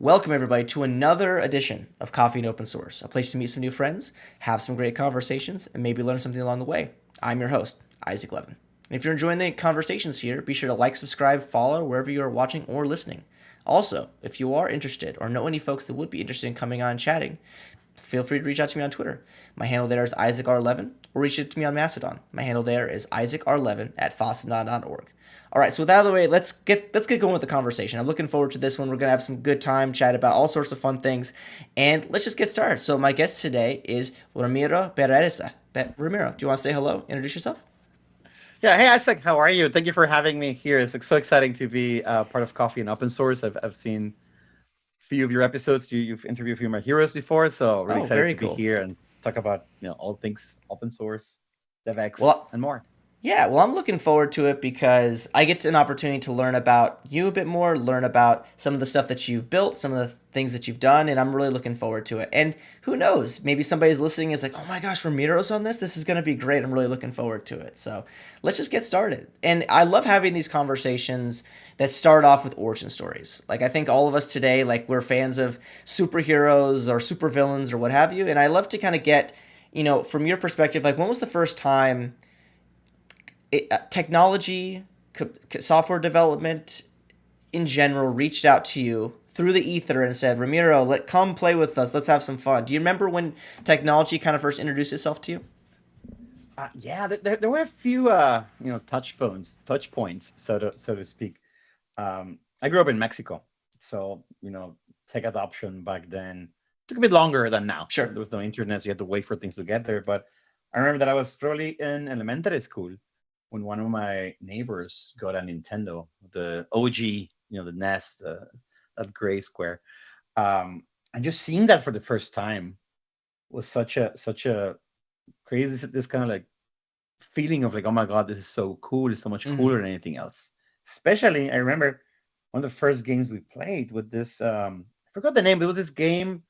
Welcome, everybody, to another edition of Coffee and Open Source, a place to meet some new friends, have some great conversations, and maybe learn something along the way. I'm your host, Isaac Levin. And if you're enjoying the conversations here, be sure to like, subscribe, follow wherever you are watching or listening. Also, if you are interested or know any folks that would be interested in coming on and chatting, feel free to reach out to me on Twitter. My handle there is IsaacR11, or reach out to me on Mastodon. My handle there is IsaacR11 at fossadon.org. All right, so with that out of the way, let's get going with the conversation. I'm looking forward to this one. We're gonna have some good time, chat about all sorts of fun things, and let's just get started. So my guest today is Ramiro Berrelleza. Ramiro, do you want to say hello? Introduce yourself. Yeah, hey Isaac, how are you? Thank you for having me here. It's like, so exciting to be part of Coffee and Open Source. I've seen a few of your episodes. You've interviewed a few of my heroes before, so really Oh, excited very to be cool. here and talk about all things open source, DevX, Well, and more. yeah, well, I'm looking forward to it because I get an opportunity to learn about you a bit more, learn about some of the stuff that you've built, some of the things that you've done, and I'm really looking forward to it. And who knows, maybe somebody's listening is like, oh my gosh, Ramiro's on this? This is going to be great. I'm really looking forward to it. So let's just get started. And I love having these conversations that start off with origin stories. Like, I think all of us today, like, we're fans of superheroes or supervillains or what have you. And I love to kind of get, from your perspective, like, when was the first time technology, software development in general reached out to you through the ether and said, Ramiro, come play with us. Let's have some fun. Do you remember when technology kind of first introduced itself to you? Yeah, there were a few touch points, so to speak. I grew up in Mexico, so tech adoption back then took a bit longer than now. Sure. There was no internet, so you had to wait for things to get there. But I remember that I was probably in elementary school when one of my neighbors got a Nintendo, the OG, the NES, that gray square, and just seeing that for the first time was such a crazy, this kind of like feeling of like, oh my god, this is so cool, it's so much Mm-hmm. cooler than anything else. Especially, I remember one of the first games we played with this. I forgot the name. It was this game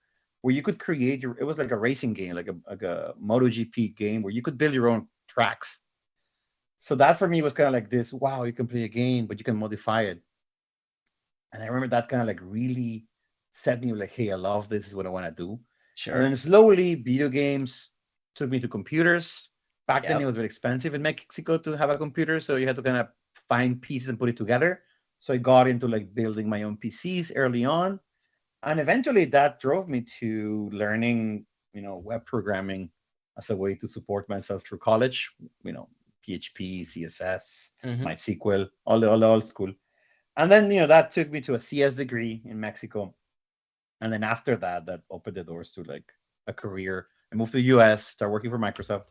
where you could create your. It was like a racing game, like a MotoGP game where you could build your own tracks. So that for me was kind of like this. Wow, you can play a game, but you can modify it. And I remember that kind of like really set me like, hey, I love this. Is what I want to do. And Sure. then slowly, video games took me to computers. Back then, it Yep. was very expensive in Mexico to have a computer, so you had to kind of find pieces and put it together. So I got into like building my own PCs early on, and eventually that drove me to learning, web programming as a way to support myself through college. You know, PHP, CSS, Mm-hmm. MySQL, all the old school. And then that took me to a CS degree in Mexico, and then after that, that opened the doors to like a career. I moved to the US, started working for Microsoft,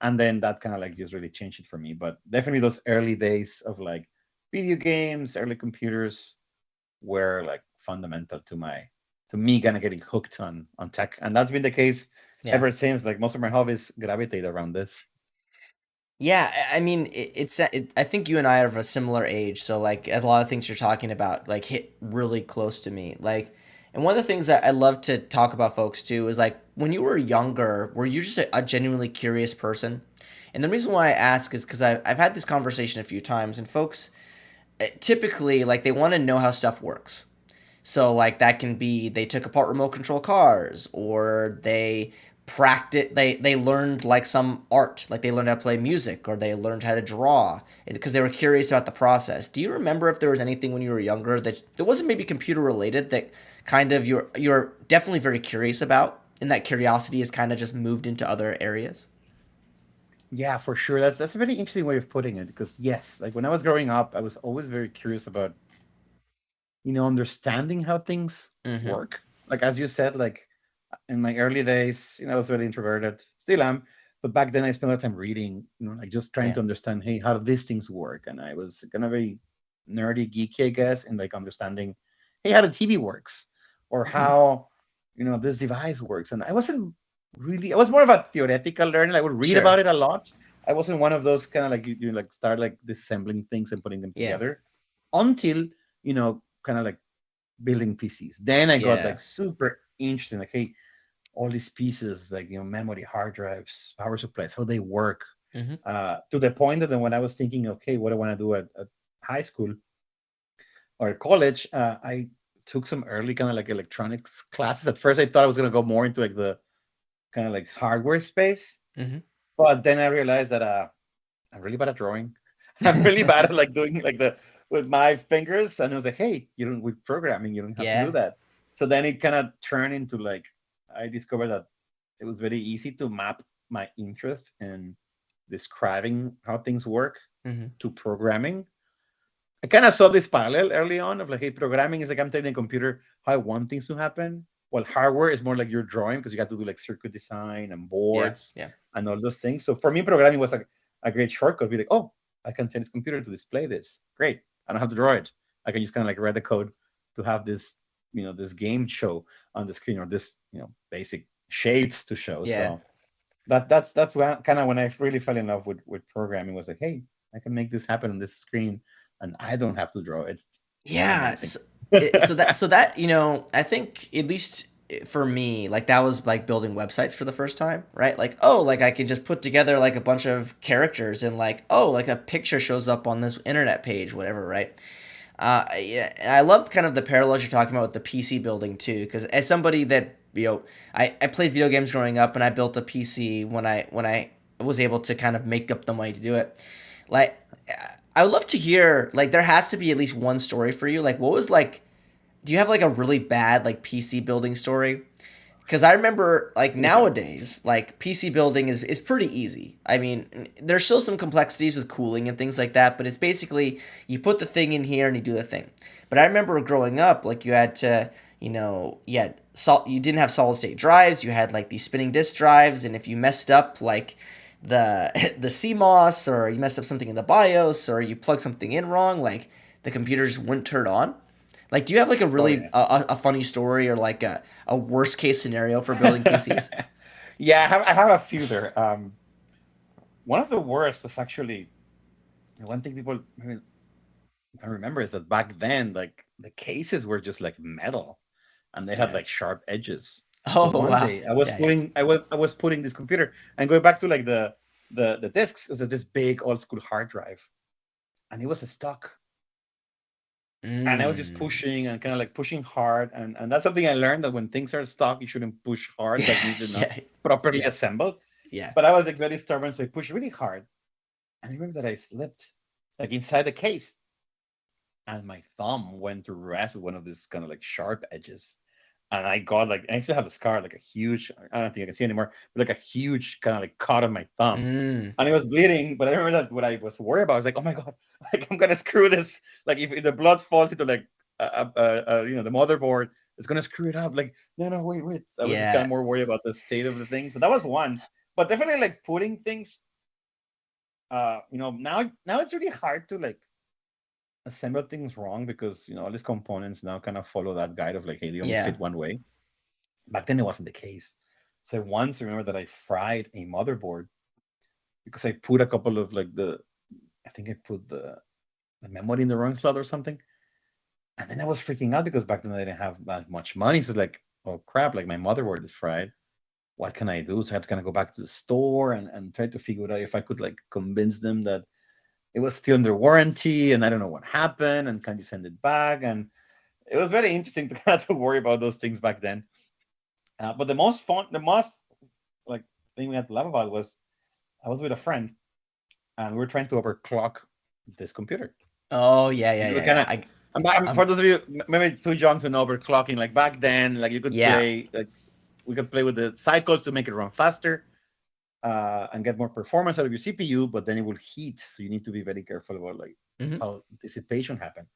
and then that kind of like just really changed it for me. But definitely those early days of like video games, early computers were like fundamental to me kind of getting hooked on tech, and that's been the case Yeah. ever since. Like most of my hobbies gravitate around this. Yeah, I mean, I think you and I are of a similar age, so like a lot of things you're talking about like hit really close to me. Like, and one of the things that I love to talk about folks too is like when you were younger, were you just a genuinely curious person? And the reason why I ask is because I've had this conversation a few times, and folks typically like they want to know how stuff works. So like that can be they took apart remote control cars, or they learned like some art, like they learned how to play music, or they learned how to draw because they were curious about the process. Do you remember if there was anything when you were younger that wasn't maybe computer related that kind of you're definitely very curious about, and that curiosity has kind of just moved into other areas? Yeah, for sure. That's a very interesting way of putting it, because yes, like when I was growing up, I was always very curious about understanding how things Mm-hmm. work. Like as you said, like in my early days, I was very introverted, still am, but back then I spent a lot of time reading, like just trying Yeah. to understand, hey, how do these things work? And I was kind of very nerdy, geeky, I guess, in like understanding, hey, how the TV works, or Hmm. how this device works. And I was more of a theoretical learner. I would read about Sure. it a lot. I wasn't one of those kind of like you like start like disassembling things and putting them Yeah. together until kind of like building PCs. Then I got Yeah. like super interested, like, hey, all these pieces, like memory, hard drives, power supplies, how they work. Mm-hmm. To the point that then when I was thinking, okay, what I want to do at high school or college, I took some early kind of like electronics classes. At first, I thought I was gonna go more into like the kind of like hardware space, Hmm. but then I realized that I'm really bad at drawing. I'm really bad at like doing like the with my fingers, and I was like, hey, you don't with programming, you don't have to do Yeah. that. So then it kind of turned into like I discovered that it was very easy to map my interest in describing how things work Hmm. to programming. I kind of saw this parallel early on of like, hey, programming is like I'm telling the computer how I want things to happen. While hardware is more like you're drawing because you got to do like circuit design and Yeah. boards Yeah. and all those things. So for me, programming was like a great shortcut. Be like, oh, I can tell this computer to display this. Great. I don't have to draw it. I can just kind of like write the code to have this, this game show on the screen or this, basic shapes to show. Yeah. So that's when, kind of when I really fell in love with programming was like, hey, I can make this happen on this screen and I don't have to draw it. Yeah. Amazing. So that I think at least for me, like that was like building websites for the first time, right? Like, oh, like I can just put together like a bunch of characters and like, oh, like a picture shows up on this internet page, whatever, right? Yeah, and I love kind of the parallels you're talking about with the PC building too, because as somebody that I played video games growing up, and I built a PC when I was able to kind of make up the money to do it. Like, I would love to hear like there has to be at least one story for you. Like, what was like? Do you have like a really bad like PC building story? Because I remember like nowadays, like PC building is pretty easy. I mean, there's still some complexities with cooling and things like that, but it's basically you put the thing in here and you do the thing. But I remember growing up, like you had to, you didn't have solid state drives. You had like these spinning disk drives, and if you messed up like the the CMOS or you messed up something in the BIOS or you plugged something in wrong, like the computer just wouldn't turn on. Like, do you have like a Oh really yeah. a funny story or like a worst case scenario for building PCs? Yeah, I have a few there. One of the worst was actually one thing people I remember is that back then, like the cases were just like metal, and they had Yeah. like sharp edges. So Oh one wow. day I was Yeah, yeah. putting I was putting this computer and going back to like the discs. It was this big old school hard drive, and it was stuck. And I was just Mm. pushing and kind of like pushing hard, and that's something I learned that when things are stuck, you shouldn't push hard. Yeah, That means they're not yeah, properly yeah, assembled. yeah. But I was like very stubborn, so I pushed really hard. And I remember that I slipped like inside the case, and my thumb went to rest with one of these kind of like sharp edges. And I got like, I still have a scar, like a huge, I don't think I can see anymore, but like a huge kind of like cut on my thumb. Mm. And it was bleeding, but I remember that what I was worried about, I was like, oh my God, like I'm gonna screw this. Like if the blood falls into like, the motherboard, it's gonna screw it up. Like, no, no, wait, wait. I was just kind Yeah. of more worried about the state of the thing. So that was one. But definitely like putting things, now it's really hard to like assemble things wrong because all these components now kind of follow that guide of like, hey, they only Yeah. fit one way. Back then, it wasn't the case. So once I remember that I fried a motherboard because I put a couple of like I think I put the memory in the wrong slot or something. And then I was freaking out because back then I didn't have that much money. So it's like, oh crap, like my motherboard is fried. What can I do? So I had to kind of go back to the store and try to figure out if I could like convince them that it was still under warranty and I don't know what happened and can you send it back? And it was very interesting to kind of to worry about those things back then. But the most like thing we had to laugh about was I was with a friend and we were trying to overclock this computer. Oh yeah, yeah, We yeah, kind yeah. of, for Um, those of you maybe too young to know overclocking, like back then, like you could yeah. play, like we could play with the cycles to make it run faster and get more performance out of your CPU, but then it will heat, so you need to be very careful about like Hmm. how dissipation happened.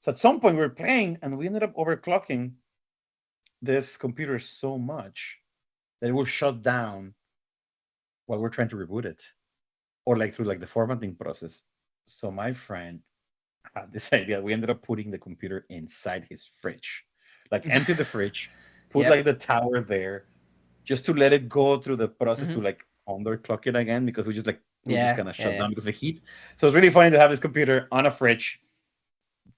So at some point we were playing and we ended up overclocking this computer so much that it will shut down while we're trying to reboot it or like through like the formatting process. So my friend had this idea. We ended up putting the computer inside his fridge, like empty the fridge, put Yep. like the tower there, just to let it go through the process to Hmm. like underclock it again because we just Yeah, kind of yeah, shut yeah. down because of the heat. So it's really funny to have this computer on a fridge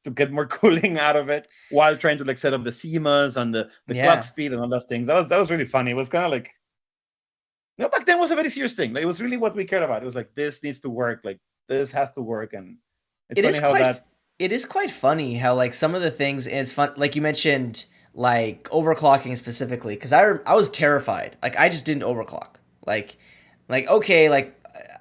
to get more cooling out of it while trying to like set up the CMOS and the clock Yeah. speed and all those things. That was really funny. It was kind of like back then was a very serious thing. Like, it was really what we cared about. It was like this needs to work. Like this has to work. And it's It funny is how quite that. it is quite funny how like some of the things, and it's fun like you mentioned like overclocking specifically because I was terrified, like I just didn't overclock, like okay, like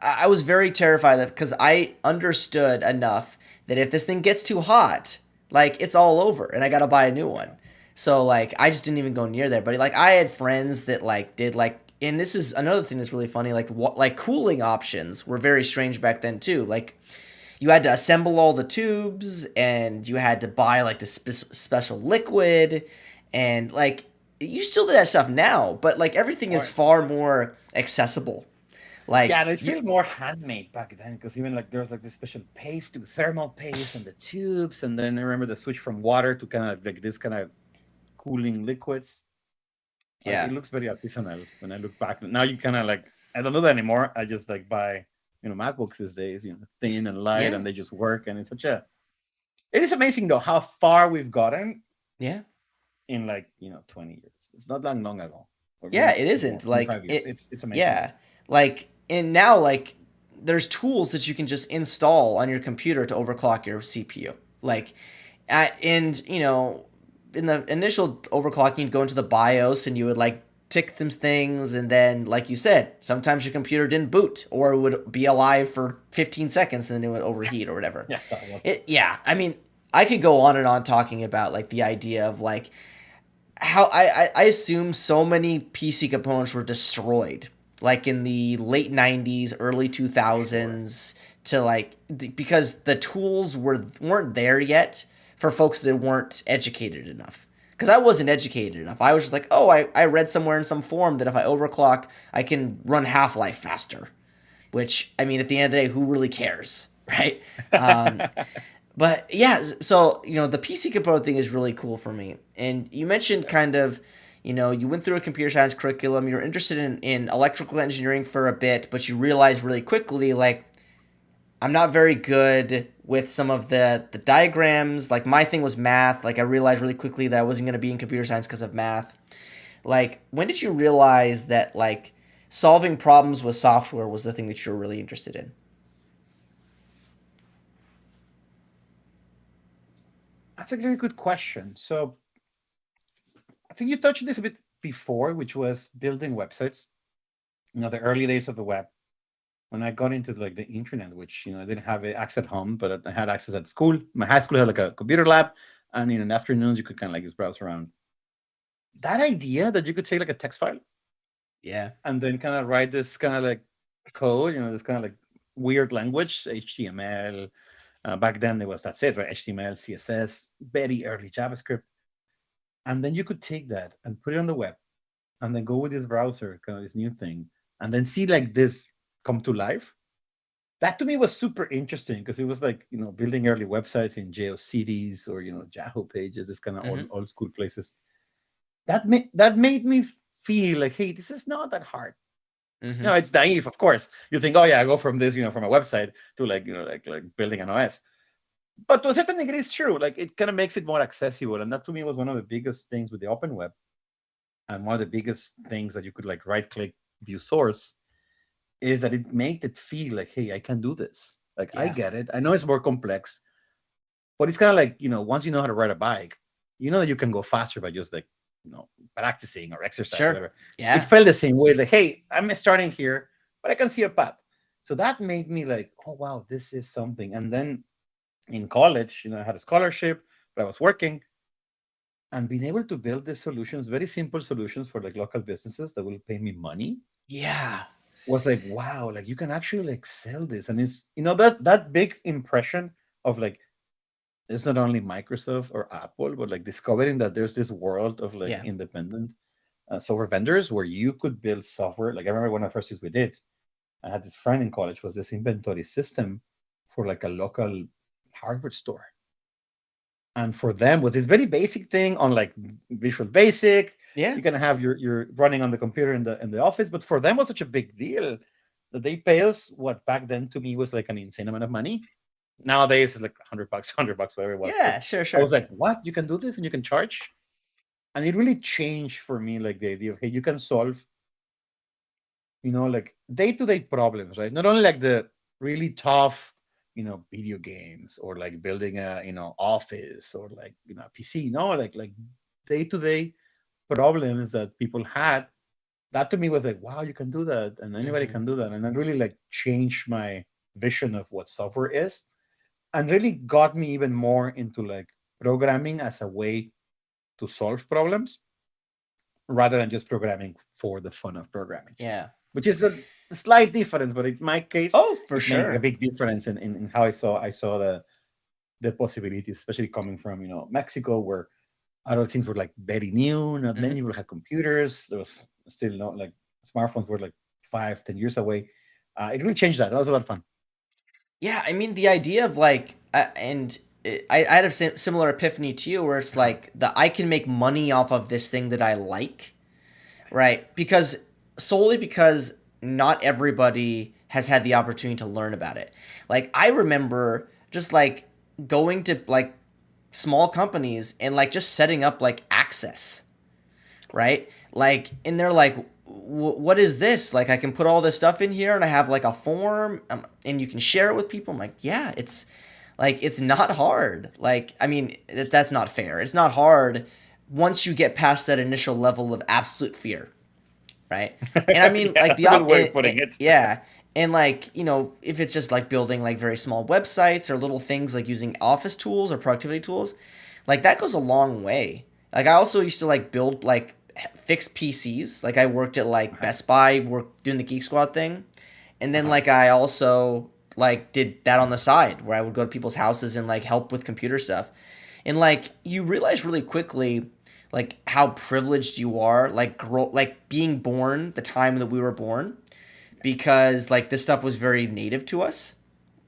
I was very terrified of because I understood enough that if this thing gets too hot, like it's all over and I gotta buy a new one. So like I just didn't even go near there, but like I had friends that like did like, and this is another thing that's really funny, like what like cooling options were very strange back then too, like you had to assemble all the tubes and you had to buy like the special liquid, and like you still do that stuff now, but like everything is Or far more accessible. yeah, Like and it you, felt more handmade back then because even like there was like this special paste to thermal paste and the tubes, and then I remember the switch from water to kind of like this kind of cooling liquids. Like yeah, it looks very artisanal when I look back. Now you kind of like I don't do that anymore. I just like buy MacBooks these days, thin and light, yeah, and they just work. And it's such a it is amazing though how far we've gotten yeah, in like 20 years. It's not that long ago, or yeah. maybe It more, isn't like 25 years. it. It's amazing. Yeah, like and now like there's tools that you can just install on your computer to overclock your CPU. Like, and in the initial overclocking, you'd go into the BIOS and you would like tick some things, and then like you said, sometimes your computer didn't boot or it would be alive for 15 seconds and then it would overheat or whatever. Yeah, that was Yeah, I mean, I could go on and on talking about like the idea of like how I assume so many PC components were destroyed, like in the late 90s, early sure. 2000s, to like because the tools weren't there yet for folks that weren't educated enough. Because I wasn't educated enough. I was just like, oh, I read somewhere in some forum that if I overclock, I can run Half Life faster. Which, I mean, at the end of the day, who really cares, right? Um, but yeah, so the PC component thing is really cool for me. And you mentioned kind of, you went through a computer science curriculum. You're interested in electrical engineering for a bit, but you realized really quickly, like, I'm not very good with some of the diagrams. Like my thing was math. Like I realized really quickly that I wasn't going to be in computer science because of math. Like when did you realize that like solving problems with software was the thing that you were really interested in? That's a very good question. So I think you touched this a bit before, which was building websites. The early days of the web. When I got into like the internet, which I didn't have access at home, but I had access at school. My high school had like a computer lab, and in the afternoons you could kind of like just browse around. That idea that you could take like a text file Yeah. and then kind of write this kind of like code, this kind of like weird language, HTML. Back then there was that's it, right? HTML, CSS, very early JavaScript, and then you could take that and put it on the web, and then go with this browser, kind of this new thing, and then see like this come to life. That to me was super interesting because it was like building early websites in GeoCities or Yahoo pages, this kind of Mm-hmm. old school places. That made me feel like, hey, this is not that hard. Mm-hmm. It's naive, of course. You think, oh yeah, I go from this, from a website to like like building an OS. But to a certain degree, it's true. Like it kind of makes it more accessible, and that to me was one of the biggest things with the open web, and one of the biggest things that you could like right click view source is that it made it feel like, hey, I can do this. Like I Yeah. get it. I know it's more complex, but it's kind of like once you know how to ride a bike, you know that you can go faster by just like practicing or exercise, Sure. whatever. It Yeah. felt the same way. Like, hey, I'm starting here, but I can see a path. So that made me like, oh wow, this is something. And then in college, I had a scholarship, but I was working and being able to build these solutions, very simple solutions for like local businesses that will pay me money Yeah. was like, wow, like you can actually like sell this. And it's, that big impression of like, it's not only Microsoft or Apple, but like discovering that there's this world of like Yeah. independent software vendors where you could build software. Like I remember one of the first things we did, I had this friend in college was this inventory system for like a local hardware store. And for them was this very basic thing on like Visual Basic. Yeah. You can have your running on the computer in the office, but for them was such a big deal that they pay us what back then to me was like an insane amount of money. Nowadays it's like $100, $100, whatever it was. But Yeah. Sure. I was Sure. like, what? You can do this and you can charge? And it really changed for me like the idea of, hey, you can solve, like day-to-day problems, right? Not only like the really tough video games or like building a office or like a PC. No, like day to day problems that people had. That to me was like, wow, you can do that, and anybody Mm-hmm. can do that, and it really like changed my vision of what software is, and really got me even more into like programming as a way to solve problems rather than just programming for the fun of programming, Yeah. which is a slight difference. But in my case, Oh, for it made a sure. big difference in how I saw the possibilities, especially coming from Mexico, where other things were like very new. Not many Mm-hmm. people had computers. There was still not like smartphones were like 5, 10 years away. It really changed that. That was a lot of fun. Yeah, I mean the idea of like, I had a similar epiphany to you, where it's like the I can make money off of this thing that I like, right? Because solely because not everybody has had the opportunity to learn about it. Like I remember just like going to like small companies and like just setting up like access, right? Like, and they're like, what is this? Like, I can put all this stuff in here and I have like a form, and you can share it with people. I'm like, yeah, it's like, it's not hard. Like, I mean, that's not fair. It's not hard once you get past that initial level of absolute fear, right? And I mean, Yeah, like that's a good way of putting it. yeah, and like if it's just like building like very small websites or little things like using office tools or productivity tools, like that goes a long way. Like I also used to like build like fix PCs. Like I worked at like Uh-huh. Best Buy, worked doing the Geek Squad thing, and then Uh-huh. like I also like did that on the side where I would go to people's houses and like help with computer stuff. And like you realize really quickly like how privileged you are, like like being born the time that we were born, because like this stuff was very native to us.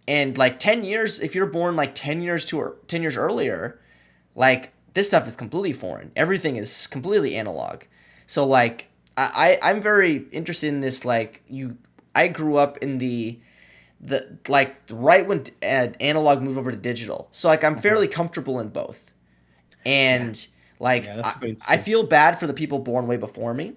And like 10 years, if you're born like 10 years to 10 years earlier, like this stuff is completely foreign. Everything is completely analog. So like I'm very interested in this. Like I grew up in the like right when analog moved over to digital. So like I'm Uh-huh. fairly comfortable in both. Yeah. And Yeah, like that's super I interesting. feel bad for the people born way before me.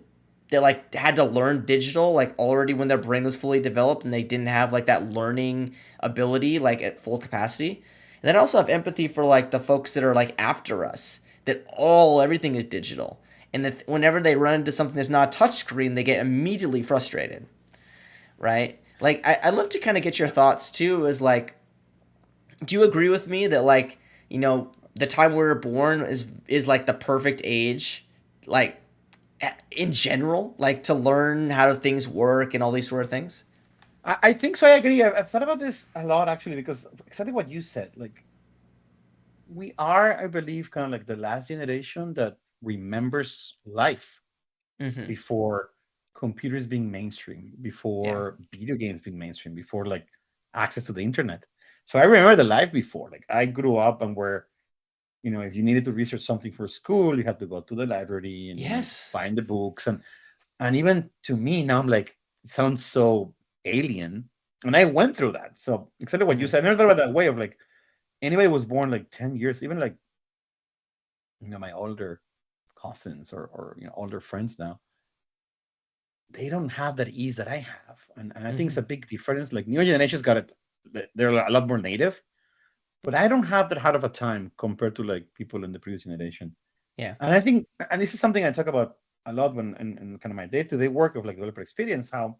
They like had to learn digital like already when their brain was fully developed, and they didn't have like that learning ability like at full capacity. And then I also have empathy for like the folks that are like after us, that all everything is digital, and that whenever they run into something that's not a touch screen, they get immediately frustrated, right? Like I'd love to kind of get your thoughts too. Is like, do you agree with me that like the time we were born is like the perfect age, like in general, like to learn how things work and all these sort of things? I think so. I agree. I've thought about this a lot actually because exactly what you said. Like we are, I believe, kind of like the last generation that remembers life Mm-hmm. before computers being mainstream, Yeah. before video games being mainstream, before like access to the internet. So I remember the life before. Like I grew up and where if you needed to research something for school, you had to go to the library and Yes. find the books. And even to me now, I'm like, it sounds so alien. And I went through that. So exactly what you Mm-hmm. said. I never thought about that way of like anybody was born like 10 years, even like my older cousins or older friends now, they don't have that ease that I have. And I think it's Mm-hmm. a big difference. Like newer generations got it, they're a lot more native, but I don't have that hard of a time compared to like people in the previous generation. Yeah. And I think, and this is something I talk about a lot when in kind of my day-to-day work of like developer experience, how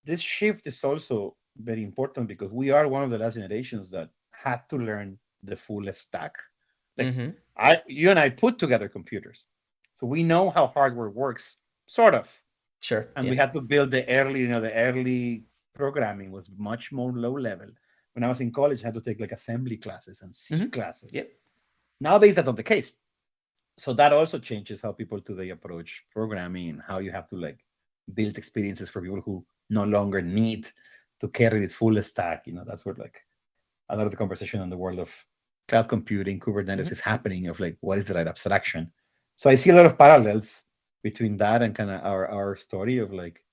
this shift is also very important because we are one of the last generations that had to learn the full stack. Like Mm-hmm. you and I put together computers, so we know how hardware works, sort of. Sure. And Yeah. we had to build the early programming was much more low level. When I was in college, I had to take like assembly classes and C Mm-hmm. classes. Yep. Nowadays, that's not the case. So that also changes how people today approach programming and how you have to like build experiences for people who no longer need to carry this full stack. That's where like a lot of the conversation in the world of cloud computing, Kubernetes Mm-hmm. is happening of like what is the right abstraction. So I see a lot of parallels between that and kind of our story of like,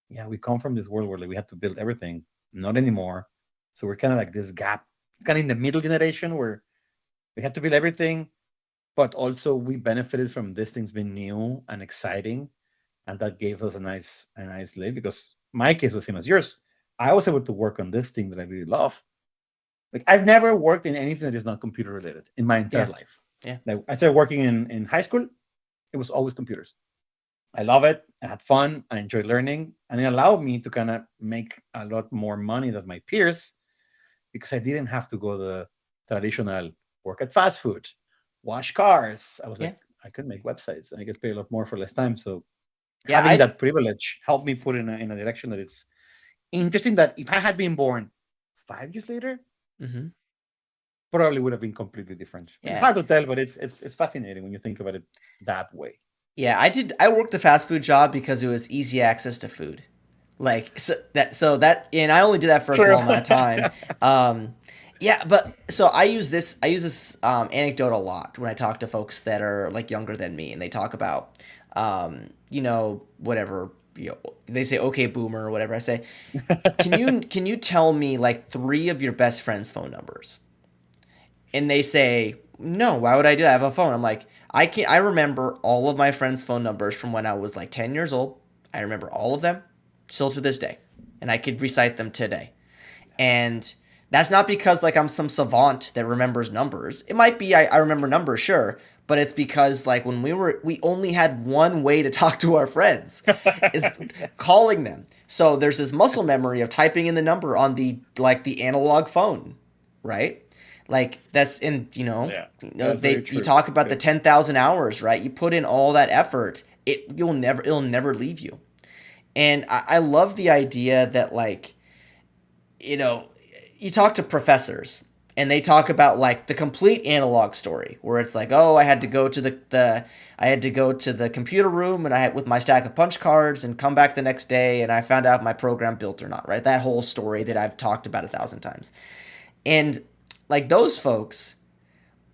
yeah, we come from this world where like we had to build everything, not anymore. So we're kind of like this gap, kind of in the middle generation where we had to build everything, but also we benefited from these things being new and exciting, and that gave us a nice life. Because my case was same as yours. I was able to work on this thing that I really love, Like I've never worked in anything that is not computer related in my entire Yeah. life. Yeah. Like I started working in high school, it was always computers. I love it. I had fun. I enjoyed learning, and it allowed me to kind of make a lot more money than my peers because I didn't have to go the traditional work at fast food, wash cars. I was Yeah. like, I could make websites and I get paid a lot more for less time. So Yeah. having that privilege helped me put in a direction that it's interesting. That if I had been born 5 years later, Mhm. probably would have been completely different. It's Yeah. hard to tell, but it's fascinating when you think about it that way. Yeah, I worked the fast food job because it was easy access to food. Like and I only did that for a True. small amount of time. Um yeah, but so I use this anecdote a lot when I talk to folks that are like younger than me, and they talk about whatever, they say okay boomer or whatever. I say, can you tell me like three of your best friends' phone numbers? And they say, no, why would I do that? I have a phone. I'm like, I remember all of my friends' phone numbers from when I was like 10 years old. I remember all of them still to this day. And I could recite them today. And that's not because like I'm some savant that remembers numbers. It might be I remember numbers, sure, but it's because like when we only had one way to talk to our friends is Yes. calling them. So there's this muscle memory of typing in the number on the analog phone, right? Like that's in Yeah, that's very you true. talk about the Yeah. 10,000 hours, right? You put in all that effort, it'll never leave you. And I love the idea that like you know, you talk to professors and they talk about like the complete analog story where it's like, oh, I had to go to I had to go to the computer room and I had with my stack of punch cards and come back the next day and I found out if my program built or not, right? That whole story that I've talked about 1,000 times. And like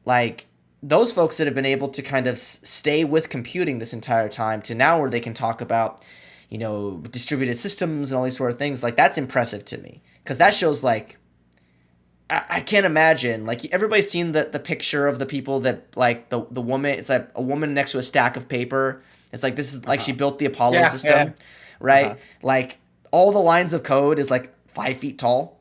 like those folks that have been able to kind of stay with computing this entire time to now where they can talk about distributed systems and all these sort of things, like that's impressive to me because that shows like I can't imagine like everybody's seen the picture of the people that like the woman, it's like a woman next to a stack of paper. It's like this is like she Uh-huh. built the Apollo Yeah, yeah. system, Uh-huh. right? Like all the lines of code is like 5 feet tall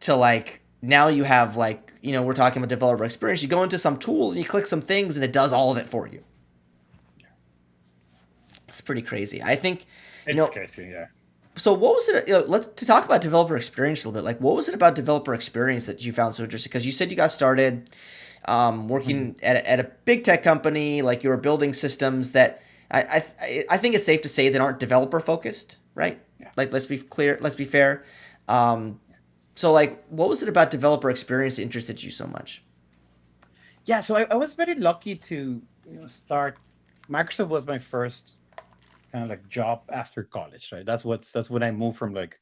to like now you have like we're talking about developer experience. You go into some tool and you click some things and it does all of it for you. It's pretty crazy. I think you It's know crazy, yeah. so what was it, let's to talk about developer experience a little bit. Like what was it about developer experience that you found so interesting? Because you said you got started Mhm. working at a big tech company, like you were building systems that I think it's safe to say that aren't developer focused, right? Yeah. Like let's be clear, let's be fair. um, so like what was it about developer experience that interested you so much? Yeah, so I was very lucky to start. Microsoft was my first kind of like job after college, right? That's when I moved from like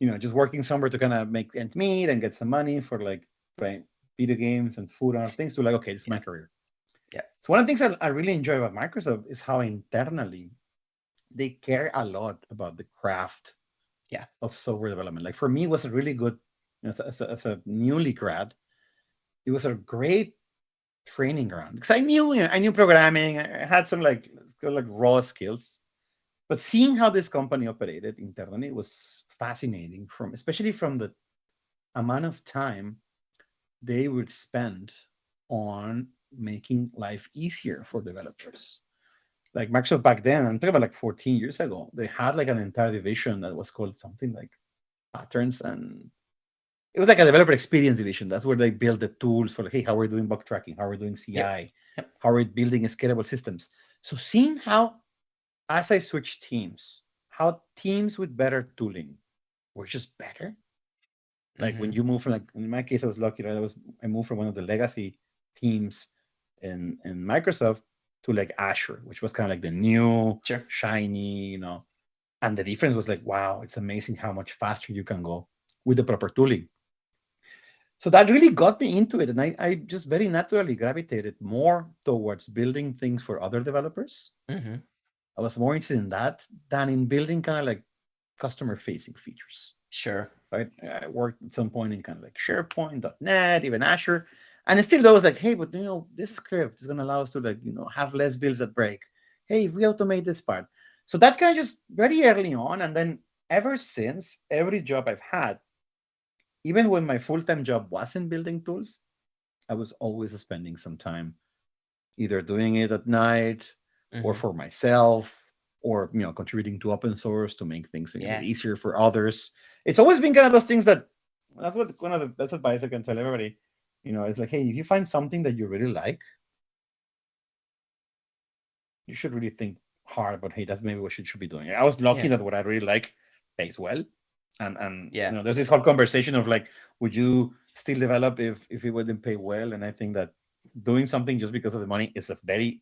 just working somewhere to kind of make ends meet and get some money for like right video games and food and other things to like, okay, this is my Yeah. career. Yeah. So one of the things I really enjoy about Microsoft is how internally they care a lot about the craft Yeah. of software development. Like for me, it was a really good, as a newly grad, it was a great training ground because I knew programming. I had some like raw skills, but seeing how this company operated internally was fascinating. From especially from the amount of time they would spend on making life easier for developers. Like Microsoft back then, I'm talking about like 14 years ago, they had like an entire division that was called something like patterns, and it was like a developer experience division. That's where they build the tools for like, hey, how we're doing bug tracking, how we're doing Yep. CI, Yep. how we're building scalable systems. So seeing how, as I switched teams, how teams with better tooling were just better. Like when Mm-hmm. you move from, like in my case, I was lucky, right? I moved from one of the legacy teams in Microsoft to like Azure, which was kind of like the new Sure. shiny, and the difference was like, wow, it's amazing how much faster you can go with the proper tooling. So that really got me into it. And I just very naturally gravitated more towards building things for other developers. Mm-hmm. I was more interested in that than in building kind of like customer facing features. Sure. Right. I worked at some point in kind of like SharePoint, .NET, even Azure. And still I was like, hey, but this script is gonna allow us to like, have less bills that break. Hey, if we automate this part. So that kind of just very early on. And then ever since, every job I've had, even when my full-time job wasn't building tools, I was always spending some time either doing it at night or Hmm. for myself or contributing to open source to make things a bit Yeah. easier for others. It's always been kind of those things that that's what one of the best advice I can tell everybody. It's like, hey, if you find something that you really like, you should really think hard about, hey, that's maybe what you should be doing. I was lucky Yeah. that what I really like pays well. And Yeah. there's this whole conversation of like, would you still develop if it wouldn't pay well? And I think that doing something just because of the money is a very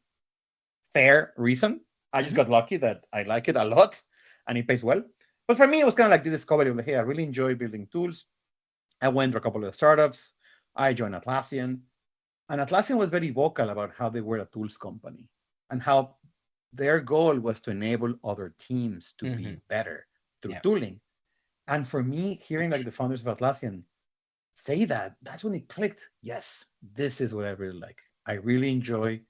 fair reason. I just Hmm. got lucky that I like it a lot and it pays well. But for me, it was kind of like the discovery of like, hey, I really enjoy building tools. I went to a couple of startups. I joined Atlassian, and Atlassian was very vocal about how they were a tools company and how their goal was to enable other teams to Hmm. be better through Yeah. tooling. And for me, hearing like the founders of Atlassian say that, that's when it clicked. Yes, this is what I really like. I really enjoy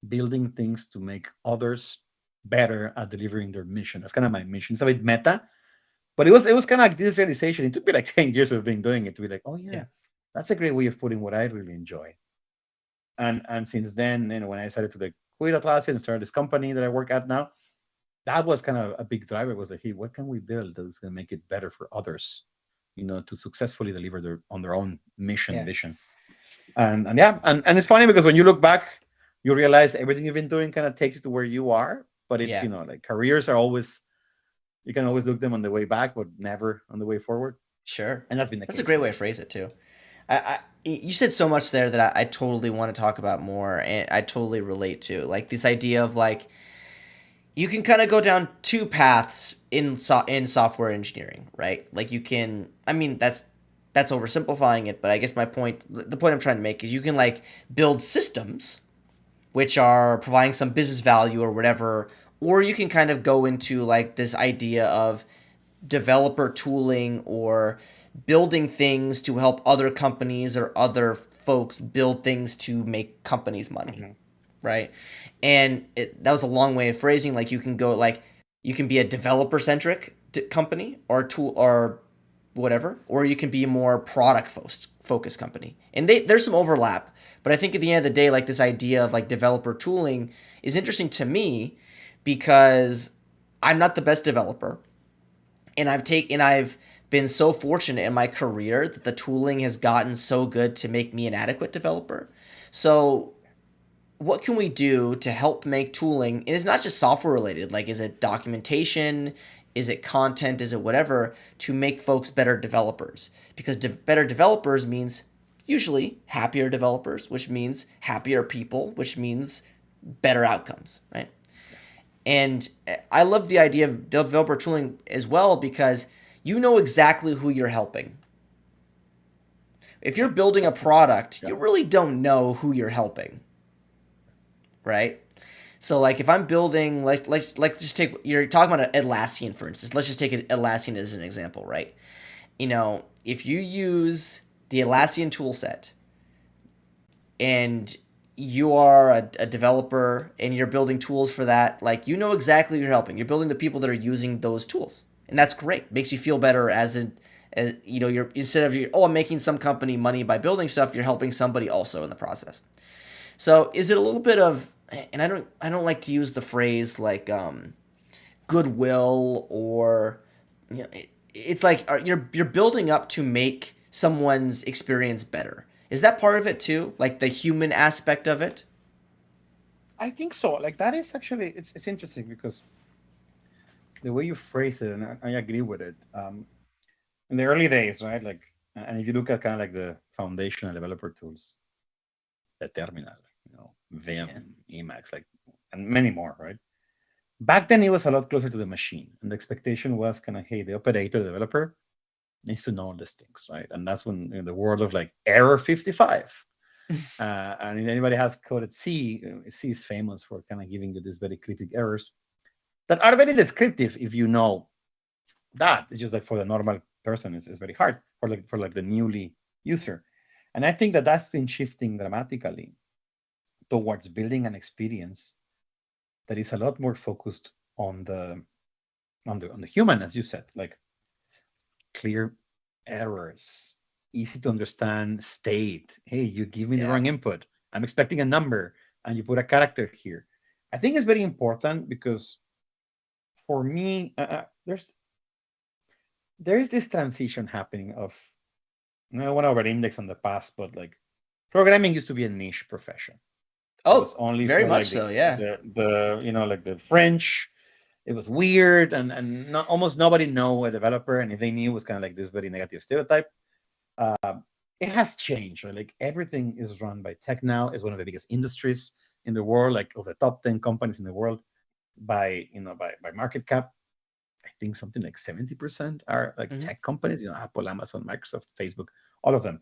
building things to make others better at delivering their mission. That's kind of my mission. It's a bit meta, but it was kind of like this realization. It took me like 10 years of being doing it to be like, oh Yeah. yeah, that's a great way of putting what I really enjoy. And since then, when I decided to like quit Atlassian and start this company that I work at now, that was kind of a big driver. Was like, hey, what can we build that's going to make it better for others, to successfully deliver their own mission Yeah. vision. And yeah, and it's funny because when you look back, you realize everything you've been doing kind of takes you to where you are. But it's Yeah. like careers are always, you can always look them on the way back, but never on the way forward. Sure. And that's been the That's a case great for way to me. phrase it too. You said so much there that I totally want to talk about more, and I totally relate to like this idea of like you can kind of go down two paths in software engineering, right? Like you can, I mean, that's oversimplifying it, but I guess the point I'm trying to make is you can like build systems which are providing some business value or whatever, or you can kind of go into like this idea of developer tooling or building things to help other companies or other folks build things to make companies money, Mhm. right? And that was a long way of phrasing. Like you can go like you can be a developer centric company or tool or whatever, or you can be a more product focused company. And there's some overlap, but I think at the end of the day, like this idea of like developer tooling is interesting to me because I'm not the best developer, and I've been so fortunate in my career that the tooling has gotten so good to make me an adequate developer. So what can we do to help make tooling, and it's not just software related, like is it documentation, is it content, is it whatever, to make folks better developers, because better developers means usually happier developers, which means happier people, which means better outcomes, right? And I love the idea of developer tooling as well because you know exactly who you're helping. If you're building a product, Yeah. you really don't know who you're helping, right? So like if I'm building like just take, you're talking about Atlassian for instance. Let's just take Atlassian as an example, right? If you use the Atlassian tool set and you are a developer and you're building tools for that, like you know exactly who you're helping. You're building the people that are using those tools, and that's great. Makes you feel better as you're instead of I'm making some company money by building stuff, you're helping somebody also in the process. So is it a little bit of, and I don't like to use the phrase like goodwill or it's like you're building up to make someone's experience better. Is that part of it too? Like the human aspect of it? I think so. Like that is actually, it's interesting because the way you phrase it, and I agree with it. In the early days, right? Like, and if you look at kind of like the foundational developer tools, the terminal, Yeah. Vim, Emacs, like, and many more, right? Back then, it was a lot closer to the machine, and the expectation was kind of, hey, the operator, the developer, needs to know these things, right? And that's when in the world of like error 55. And if anybody has coded C, C is famous for kind of giving you these very cryptic errors that are very descriptive if you know that. It's just like for the normal person, it's very hard for like the newly user. And I think that that's been shifting dramatically towards building an experience that is a lot more focused on the human, as you said, like clear errors, easy to understand state. Hey, you give me the Yeah. wrong input. I'm expecting a number, and you put a character here. I think it's very important because for me, there is this transition happening of I want to over index on the past, but like programming used to be a niche profession. It was Oh, only very for much like so. Yeah. the like the French. It was weird, and not, almost nobody know a developer, and if they knew, it was kind of like this very negative stereotype. It has changed, right? Like everything is run by tech now. It's one of the biggest industries in the world, like of the top 10 companies in the world by by market cap. I think something like 70% are like Hmm. tech companies. Apple, Amazon, Microsoft, Facebook, all of them.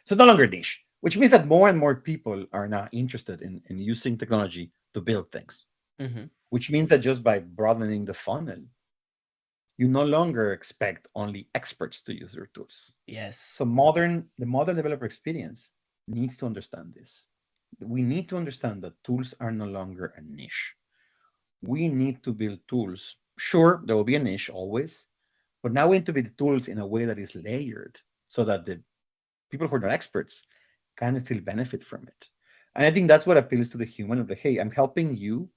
So no longer niche, which means that more and more people are now interested in using technology to build things, Hmm. which means that just by broadening the funnel, you no longer expect only experts to use your tools. Yes. So the modern developer experience needs to understand this. We need to understand that tools are no longer a niche. We need to build tools. Sure, there will be a niche always, but now we need to build tools in a way that is layered so that the people who are not experts can still benefit from it. And I think that's what appeals to the human of the hey, I'm helping you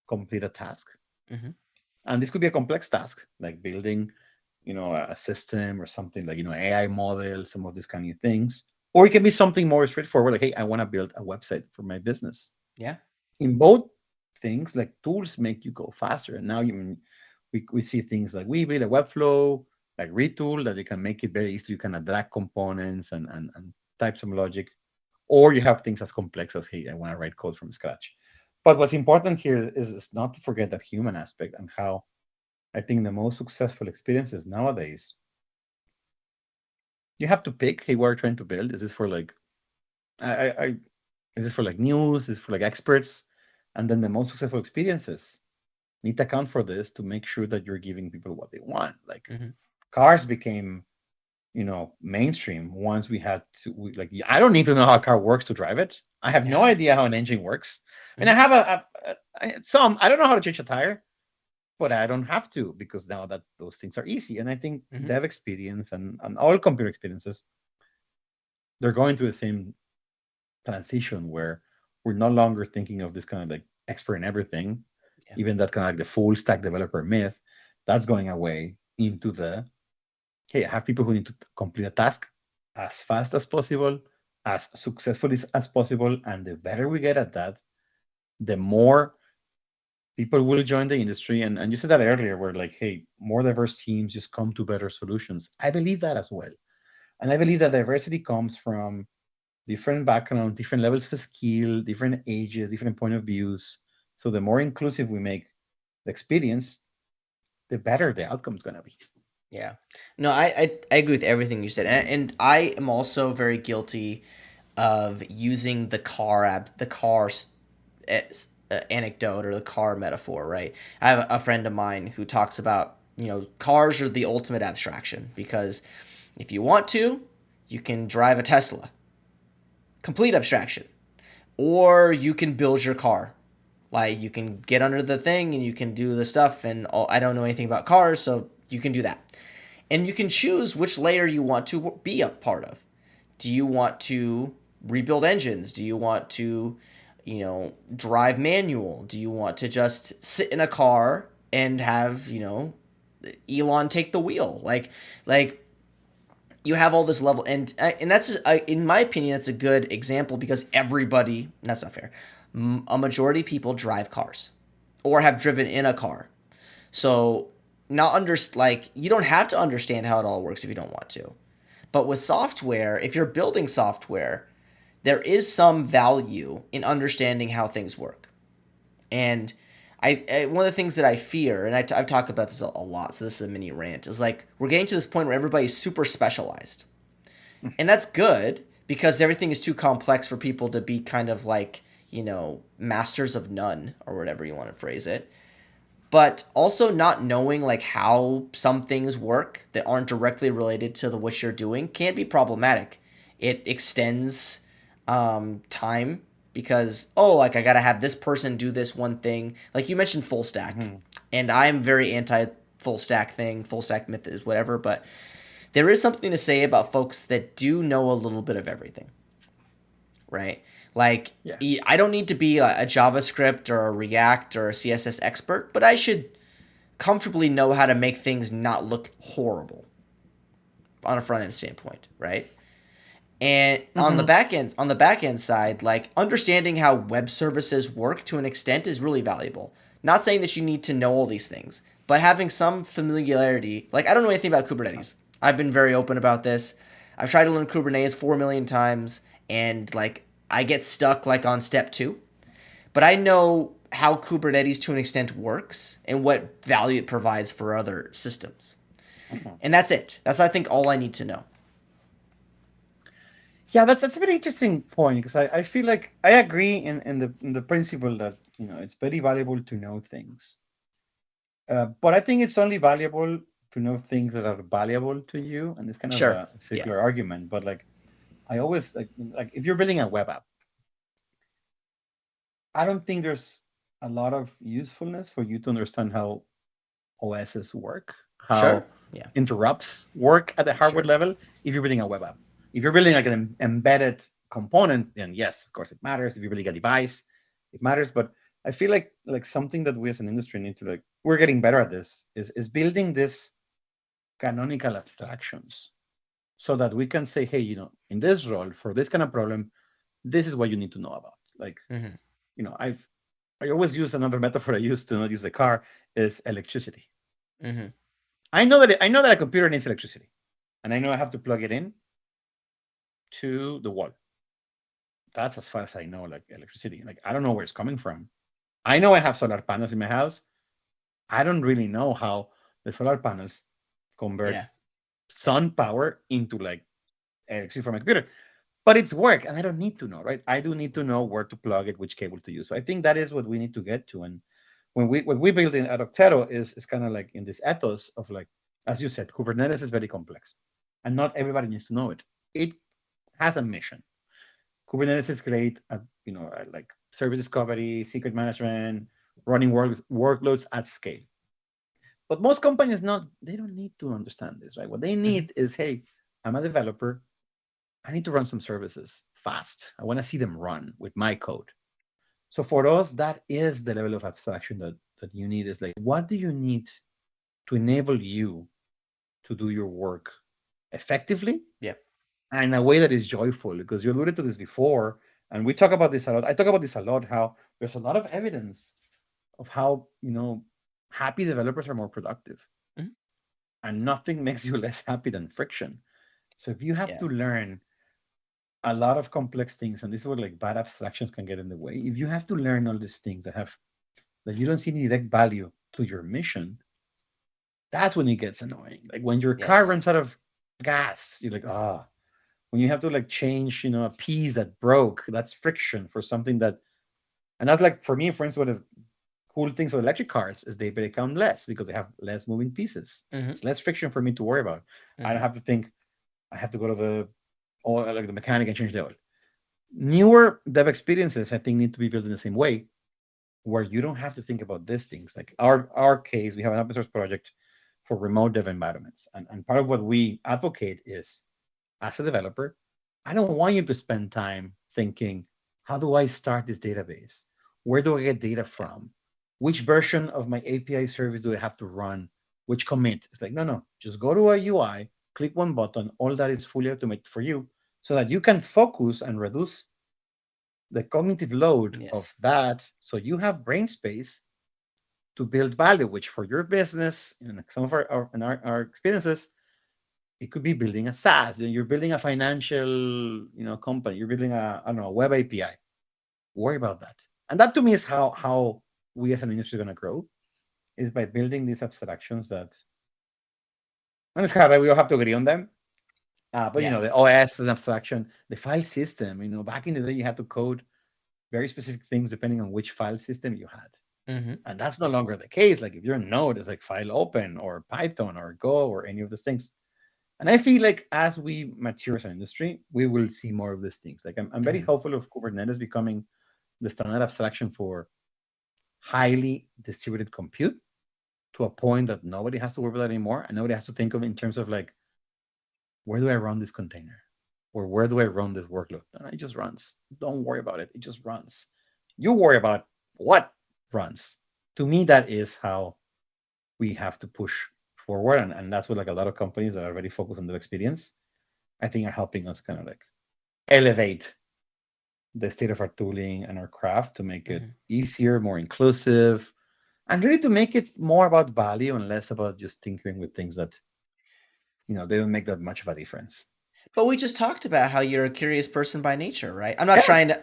complete a task. Hmm. And this could be a complex task, like building, a system or something like, AI model, some of these kind of things. Or it can be something more straightforward, like, hey, I want to build a website for my business. Yeah. In both things, like tools make you go faster. And now we see things like we build a webflow, like retool that you can make it very easy. You can drag components and type some logic. Or you have things as complex as, hey, I want to write code from scratch. But what's important here is not to forget that human aspect and how I think the most successful experiences nowadays, you have to pick, hey, what are you trying to build? Is this for like, I is this for like news? Is this for like experts? And then the most successful experiences need to account for this to make sure that you're giving people what they want. Like Hmm. cars became, mainstream once like, I don't need to know how a car works to drive it. I have no Yeah. idea how an engine works. And I Hmm. have I don't know how to change a tire, but I don't have to because now that those things are easy. And I think Hmm. dev experience and all computer experiences, they're going through the same transition where we're no longer thinking of this kind of like expert in everything, Yeah. even that kind of like the full stack developer myth, that's going away into the hey, I have people who need to complete a task as fast as possible, as successfully as possible. And the better we get at that, the more people will join the industry. And you said that earlier, where like, hey, more diverse teams just come to better solutions. I believe that as well. And I believe that diversity comes from different backgrounds, different levels of skill, different ages, different point of views. So the more inclusive we make the experience, the better the outcome is going to be. Yeah. No, I agree with everything you said, and I am also very guilty of using the car anecdote or the car metaphor. Right. I have a friend of mine who talks about cars are the ultimate abstraction because if you want to, you can drive a Tesla, complete abstraction, or you can build your car. Like you can get under the thing and you can do the stuff, and I don't know anything about cars, so you can do that. And you can choose which layer you want to be a part of. Do you want to rebuild engines? Do you want to, drive manual? Do you want to just sit in a car and have, Elon take the wheel? Like you have all this level, and that's just, in my opinion, that's a good example because everybody. That's not fair. A majority of people drive cars, or have driven in a car. So not under like you don't have to understand how it all works if you don't want to. But with software, if you're building software, there is some value in understanding how things work. And one of the things that I fear, and I've talked about this a lot, so this is a mini rant, is like we're getting to this point where everybody's super specialized, and that's good because everything is too complex for people to be kind of like masters of none or whatever you want to phrase it, but also not knowing like how some things work that aren't directly related to what you're doing can be problematic. It extends time because like I gotta have this person do this one thing. Like you mentioned full stack, Mhm. and I'm very anti full stack thing. Full stack myth is whatever, but there is something to say about folks that do know a little bit of everything, right? Like, Yeah. I don't need to be a JavaScript or a React or a CSS expert, but I should comfortably know how to make things not look horrible on a front end standpoint, right? And Hmm. on the back end side, like understanding how web services work to an extent is really valuable. Not saying that you need to know all these things, but having some familiarity. Like I don't know anything about Kubernetes. I've been very open about this. I've tried to learn Kubernetes 4 million times, and like I get stuck like on step two. But I know how Kubernetes to an extent works and what value it provides for other systems. Hmm. And that's it. That's I think all I need to know. Yeah, that's a very interesting point because I feel like I agree in the principle that it's very valuable to know things. But I think it's only valuable to know things that are valuable to you, and it's kind of Sure. a Yeah. circular argument. But like I always like if you're building a web app, I don't think there's a lot of usefulness for you to understand how OSs work, Sure. how Yeah. interrupts work at the hardware Sure. level if you're building a web app. If you're building like an embedded component, then yes, of course it matters. If you're building a device, it matters. But I feel like something that we as an industry need to we're getting better at this is building this canonical abstractions so that we can say, hey, in this role for this kind of problem, this is what you need to know about. Like, Mm-hmm. I always use another metaphor I use to not use the car is electricity. Mm-hmm. I know that a computer needs electricity, and I know I have to plug it in to the wall. That's as far as I know, like electricity. Like I don't know where it's coming from. I know I have solar panels in my house. I don't really know how the solar panels convert Yeah. sun power into like electricity from my computer. But it's work, and I don't need to know, right? I do need to know where to plug it, which cable to use. So I think that is what we need to get to. And when we what we build in at Okteto is kind of like in this ethos of like, as you said, Kubernetes is very complex, and not everybody needs to know it. It has a mission. Kubernetes is great at like service discovery, secret management, running workloads at scale. But most companies not they don't need to understand this, right? What they Mm-hmm. need is, hey, I'm a developer. I need to run some services fast. I want to see them run with my code. So for us, that is the level of abstraction that you need. Is like, what do you need to enable you to do your work effectively Yeah. and in a way that is joyful? Because you alluded to this before, and we talk about this a lot. I talk about this a lot. How there's a lot of evidence of how happy developers are more productive, Mm-hmm. and nothing makes you less happy than friction. So if you have Yeah. to learn a lot of complex things, and this is where like bad abstractions can get in the way. If you have to learn all these things that you don't see any direct value to your mission, that's when it gets annoying. Like when your car Yes. runs out of gas, you're like, ah. When you have to like change, a piece that broke, that's friction for something that, and that's like for me, for instance, one of the cool things with electric cars is they break down less because they have less moving pieces. Mm-hmm. It's less friction for me to worry about. I don't Mm-hmm. have to think. I have to go to the or like the mechanic and change the oil. Newer dev experiences, I think, need to be built in the same way, where you don't have to think about these things. Like our case, we have an open source project for remote dev environments, and part of what we advocate is, as a developer, I don't want you to spend time thinking, how do I start this database? Where do I get data Yeah. from? Which version of my API service do I have to run? Which commit? It's like, no, no, just go to a UI, click one button, all that is fully automated for you so that you can focus and reduce the cognitive load of Yes. that. So you have brain space to build value, which for your business, in some of our experiences, it could be building a SaaS. You're building a financial, company. You're building I don't know, a web API. Worry about that. And that to me is how we as an industry are going to grow is by building these abstractions that, and it's hard, right? We all have to agree on them. But Yeah. the OS is an abstraction. The file system, back in the day, you had to code very specific things depending on which file system you had. Mm-hmm. And that's no longer the case. Like if you're in Node, it's like file open or Python or Go or any of those things. And I feel like as we mature as an industry, we will see more of these things. Like I'm very Mm-hmm. hopeful of Kubernetes becoming the standard abstraction for highly distributed compute to a point that nobody has to worry about that anymore. And nobody has to think of it in terms of like where do I run this container? Or where do I run this workload? And it just runs. Don't worry about it. It just runs. You worry about what runs. To me, that is how we have to push forward. And that's what like a lot of companies that are already focused on the experience, I think are helping us kind of like elevate the state of our tooling and our craft to make it Mhm. easier, more inclusive, and really to make it more about value and less about just tinkering with things that they don't make that much of a difference. But we just talked about how you're a curious person by nature, right? Yeah,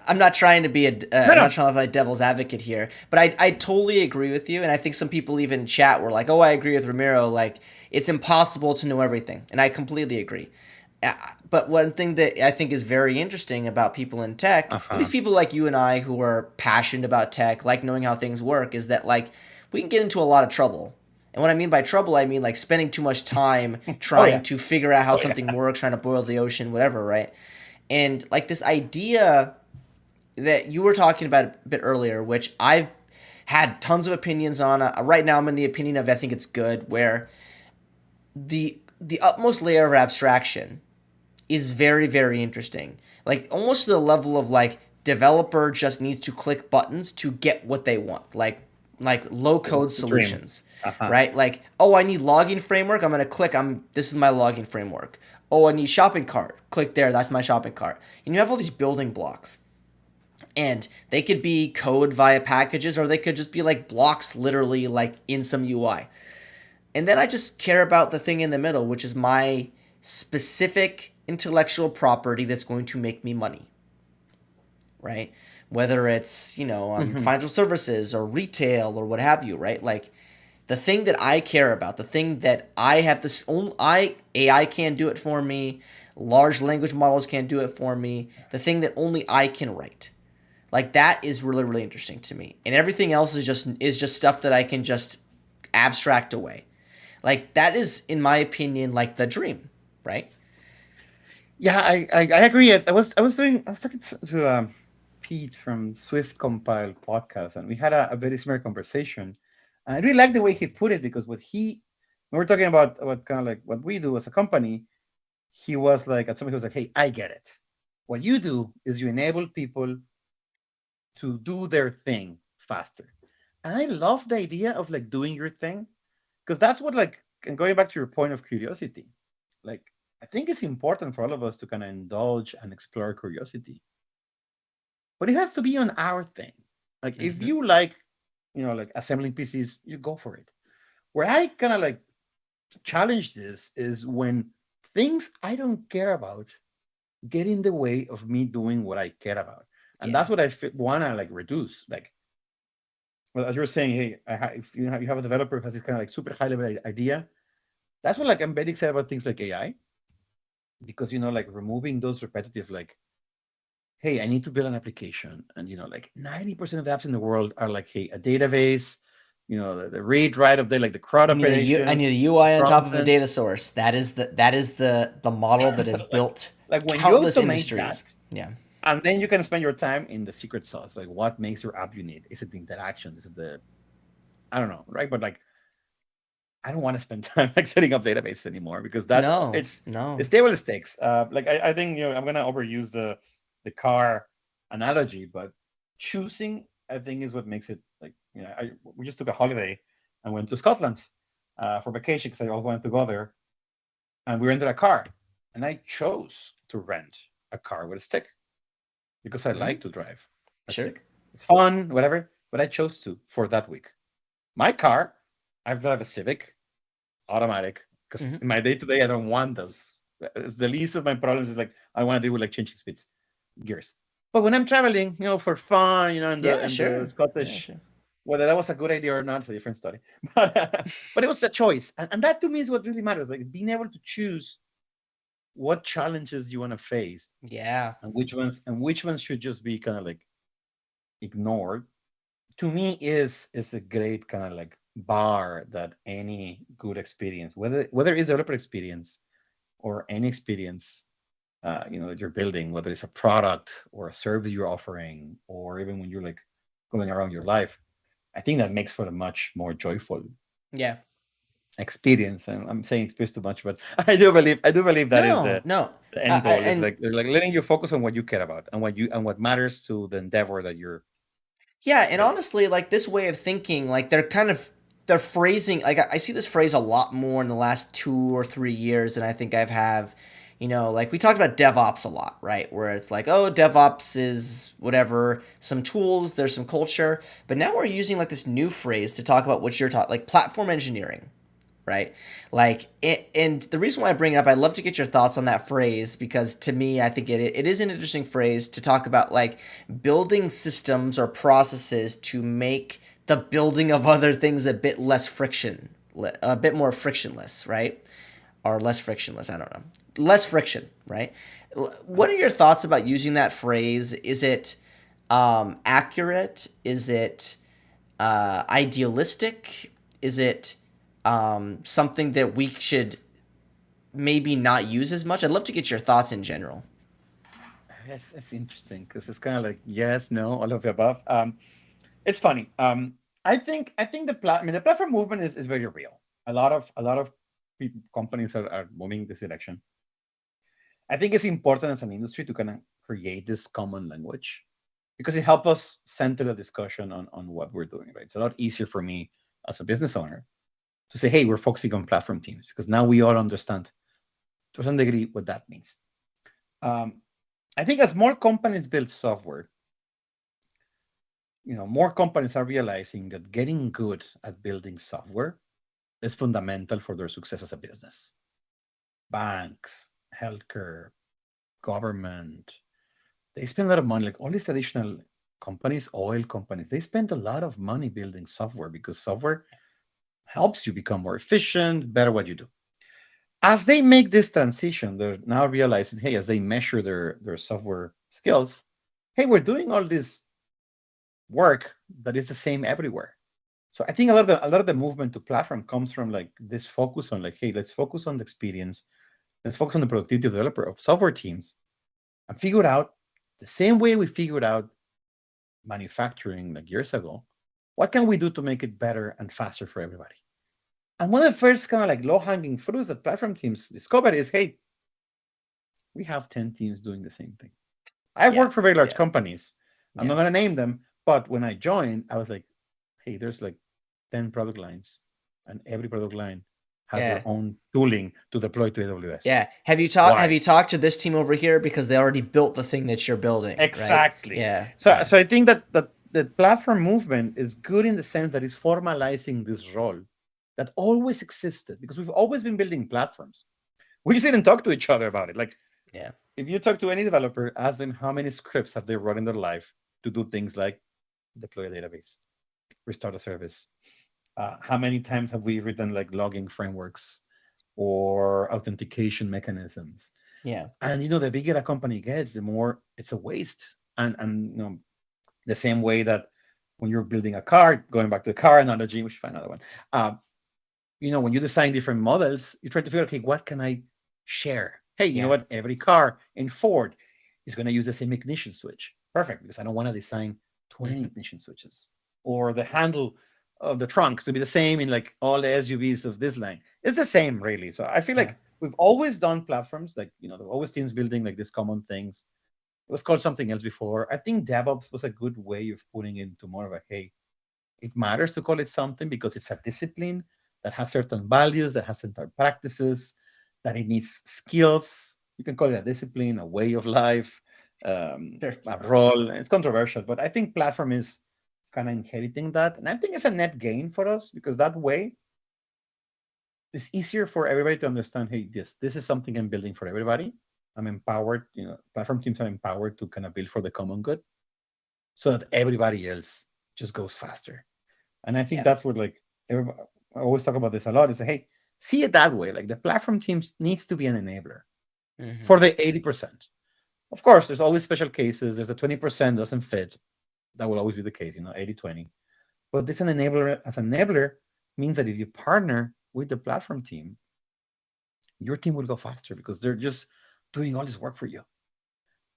I'm not trying to be a. no, I'm no. not trying to be a devil's advocate here. But I totally agree with you, and I think some people even chat were like, "Oh, I agree with Ramiro. Like, it's impossible to know everything," and I completely agree. But one thing that I think is very interesting about people in tech, at Uh-huh. least people like you and I who are passionate about tech, like knowing how things work, is that like we can get into a lot of trouble. And what I mean by trouble, I mean like spending too much time Oh trying yeah. to figure out how Oh yeah. something works, trying to boil the ocean, whatever, right? And like this idea that you were talking about a bit earlier, which I've had tons of opinions on. Right now, I'm in the opinion of I think it's good, where the utmost layer of abstraction is very very interesting, like almost to the level of like developer just needs to click buttons to get what they want, like low code It's a dream. solutions, Uh-huh. right? Like, oh, I need logging framework, I'm going to click, I'm this is my logging framework. Oh, I need shopping cart, click there, that's my shopping cart. And you have all these building blocks, and they could be code via packages, or they could just be like blocks literally like in some UI. And then I just care about the thing in the middle, which is my specific intellectual property that's going to make me money, right? Whether it's, Hmm. financial services or retail or what have you, right? Like the thing that I care about, the thing that I have this own, AI can't do it for me, large language models can't do it for me, the thing that only I can write. Like that is really really interesting to me. And everything else is just stuff that I can just abstract away. Like that is, in my opinion, like the dream, right? Yeah, I agree. I was talking to Pete from Swift Compile podcast, and we had a very similar conversation. And I really like the way he put it because when we're talking about kind of like what we do as a company, he was like, at somebody who was like, "Hey, I get it. What you do is you enable people to do their thing faster." And I love the idea of like doing your thing because that's what like, and going back to your point of curiosity, like I think it's important for all of us to kind of indulge and explore curiosity, but it has to be on our thing. Like if Mm-hmm. you like, like assembling PCs, you go for it. Where I kind of like challenge this is when things I don't care about get in the way of me doing what I care about. And that's Yeah. what I want to like reduce. Like, well, as you were saying, hey, if you have a developer who has this kind of like super high level idea, that's what like I'm very excited about things like AI because like removing those repetitive like, hey, I need to build an application, and like 90% of the apps in the world are like, hey, a database, the read write of the like the CRUD I need a operations, the UI on top front of a end. data source. That is the model that has like built like when you countless automate that, industries. Yeah. and then you can spend your time in the secret sauce, like what makes your app unique. Is it the interactions? Is it the, I don't know, right? But like I don't want to spend time like setting up databases anymore because that No. it's No. table stakes. Like I think I'm gonna overuse the car analogy, but choosing I think is what makes it like we just took a holiday and went to Scotland for vacation because I always wanted to go there, and we rented a car, and I chose to rent a car with a stick because I Mm-hmm. like to drive a Sure. stick. It's fun, whatever, but I chose to for that week. My car, I drive a Civic automatic because Mm-hmm. in my day to day I don't want those. It's the least of my problems is like I want to deal with like changing speeds, gears. But when I'm traveling, for fun, in the Yeah. in the Sure. Yeah. Scottish, Sure. whether that was a good idea or not, it's a different story. But it was a choice, and that to me is what really matters. Like being able to choose what challenges you want to face Yeah. and which ones should just be kind of like ignored. To me, is a great kind of like bar that any good experience, whether it's developer experience or any experience that you're building, whether it's a product or a service you're offering, or even when you're like going around your life, I think that makes for a much more joyful Yeah. experience. And I'm saying experience too much, but I do believe that is No, no. the end goal. Is And like they're like letting you focus on what you care about and what matters to the endeavor that you're yeah, and building. honestly, like this way of thinking, like they're phrasing. Like I see this phrase a lot more in the last 2 or 3 years than I think I've have. Like we talked about DevOps a lot, right? Where it's like, oh, DevOps is whatever, some tools, there's some culture, but now we're using like this new phrase to talk about what you're talking, like platform engineering, right? Like, and the reason why I bring it up, I'd love to get your thoughts on that phrase because to me, I think it is an interesting phrase to talk about, like building systems or processes to make the building of other things a bit less friction, a bit more frictionless, right? Or less frictionless. I don't know, less friction, right? What are your thoughts about using that phrase? Is it accurate? Is it idealistic? Is it something that we should maybe not use as much? I'd love to get your thoughts in general. It's interesting because it's kind of like yes, no, all of the above. It's funny. I think I mean, the platform movement is very real. A lot of companies are moving this direction. I think it's important as an industry to kind of create this common language because it helps us center the discussion on what we're doing. Right, it's a lot easier for me as a business owner to say, "Hey, we're focusing on platform teams," because now we all understand to some degree what that means. Um, I think as more companies build software, more companies are realizing that getting good at building software is fundamental for their success as a business. Banks, healthcare, government, they spend a lot of money. Like all these traditional companies, oil companies, they spend a lot of money building software because software helps you become more efficient, better what you do. As they make this transition, they're now realizing, hey, as they measure their software skills, hey, we're doing all this work that is the same everywhere. So I think a lot of the movement to platform comes from like this focus on like, hey, let's focus on the experience, let's focus on the productivity of developer of software teams, and figure out the same way we figured out manufacturing like years ago. What can we do to make it better and faster for everybody? And one of the first kind of like low hanging fruits that platform teams discovered is, hey, we have 10 teams doing the same thing. I've Yeah, worked for very large yeah, companies. I'm not yeah, going to name them, but when I joined, I was like, hey, there's like 10 product lines, and every product line has their yeah, own tooling to deploy to AWS. yeah. Have Why? you talked to this team over here because they already built the thing that you're building, right? Exactly. Yeah, So, yeah, so I think that the platform movement is good in the sense that it's formalizing this role that always existed because we've always been building platforms. We just didn't talk to each other about it. Like yeah, if you talk to any developer, ask them how many scripts have they run in their life to do things like deploy a database, restart a service. How many times have we written like logging frameworks or authentication mechanisms? yeah, And the bigger a company gets, the more it's a waste. And the same way that when you're building a car, going back to the car analogy, we should find another one. Uh, when you design different models, you try to figure, okay, what can I share? Hey, you know yeah. what? Every car in Ford is going to use the same ignition switch. Perfect, because I don't want to design 20 Hmm. ignition switches. Or the handle of the trunk to be the same in like all the SUVs of this line. It's the same, really. So I feel Yeah. like we've always done platforms, like, there are always teams building like these common things. It was called something else before. I think DevOps was a good way of putting it into more of a, hey, it matters to call it something because it's a discipline that has certain values, that has certain practices, that it needs skills. You can call it a discipline, a way of life, Sure. a role. It's controversial, but I think platform is kind of inheriting that. And I think it's a net gain for us because that way it's easier for everybody to understand, hey, this is something I'm building for everybody. I'm empowered, platform teams are empowered to kind of build for the common good so that everybody else just goes faster. And I think Yeah. that's what like everybody, I always talk about this a lot. Is hey, see it that way. Like the platform teams needs to be an enabler Hmm. for the 80%. Of course, there's always special cases. There's a 20% doesn't fit. That will always be the case, 80-20. But this an enabler as an enabler means that if you partner with the platform team, your team will go faster because they're just doing all this work for you.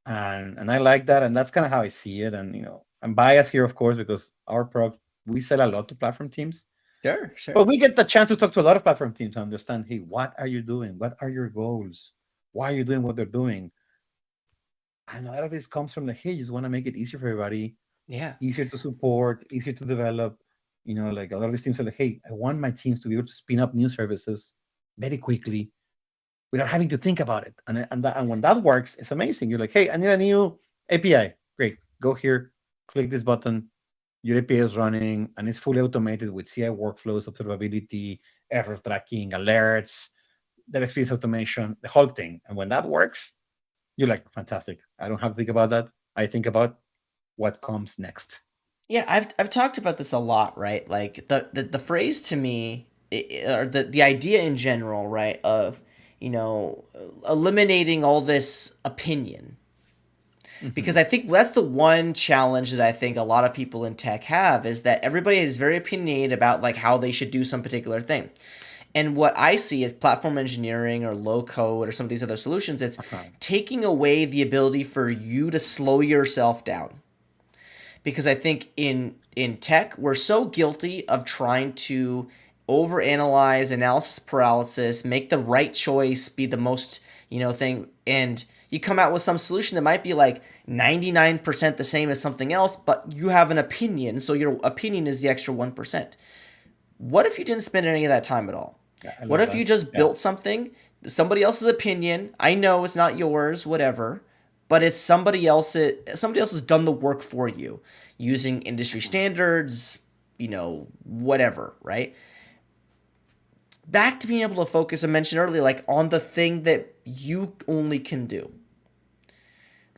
And I like that, and that's kind of how I see it. And I'm biased here, of course, because our product we sell a lot to platform teams. Sure, sure. But we get the chance to talk to a lot of platform teams to understand, hey, what are you doing? What are your goals? Why are you doing what they're doing? And a lot of this comes from the, hey, you just want to make it easier for everybody, Yeah. easier to support, easier to develop. Like a lot of these teams are like, hey, I want my teams to be able to spin up new services very quickly without having to think about it. And when that works, it's amazing. You're like, hey, I need a new API. Great. Go here, click this button. Your API is running and it's fully automated with CI workflows, observability, error tracking, alerts, dev experience automation, the whole thing. And when that works, you're like, fantastic. I don't have to think about that. I think about what comes next. Yeah, I've talked about this a lot, right? Like the phrase to me, or the idea in general, right, of you know eliminating all this opinion, because Hmm. I think that's the one challenge that I think a lot of people in tech have is that everybody is very opinionated about like how they should do some particular thing. And what I see is platform engineering or low code or some of these other solutions, it's Uh-huh. taking away the ability for you to slow yourself down. Because I think in tech, we're so guilty of trying to overanalyze, analysis paralysis, make the right choice, be the most, thing, and you come out with some solution that might be like 99% the same as something else, but you have an opinion, so your opinion is the extra 1%. What if you didn't spend any of that time at all? Yeah, I What love if you that. just Yeah. built something, somebody else's opinion? I know it's not yours, whatever, but it's somebody else has done the work for you using industry Mhm. standards, whatever, right? Back to being able to focus, I mentioned earlier, like on the thing that you only can do.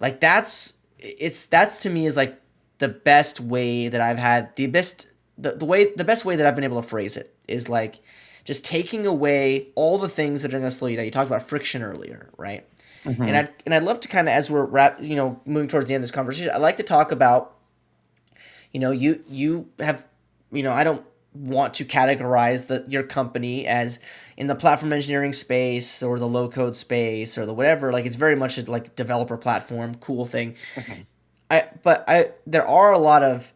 Like that's to me is like the best way that I've had the best way that I've been able to phrase it is like just taking away all the things that are going to slow you down. You talked about friction earlier, right? And Mhm. I'd love to kind of as we're moving towards the end of this conversation, I'd like to talk about you have I don't want to categorize your company as in the platform engineering space or the low code space or the whatever. Like it's very much a like developer platform, cool thing. Mhm. I there are a lot of,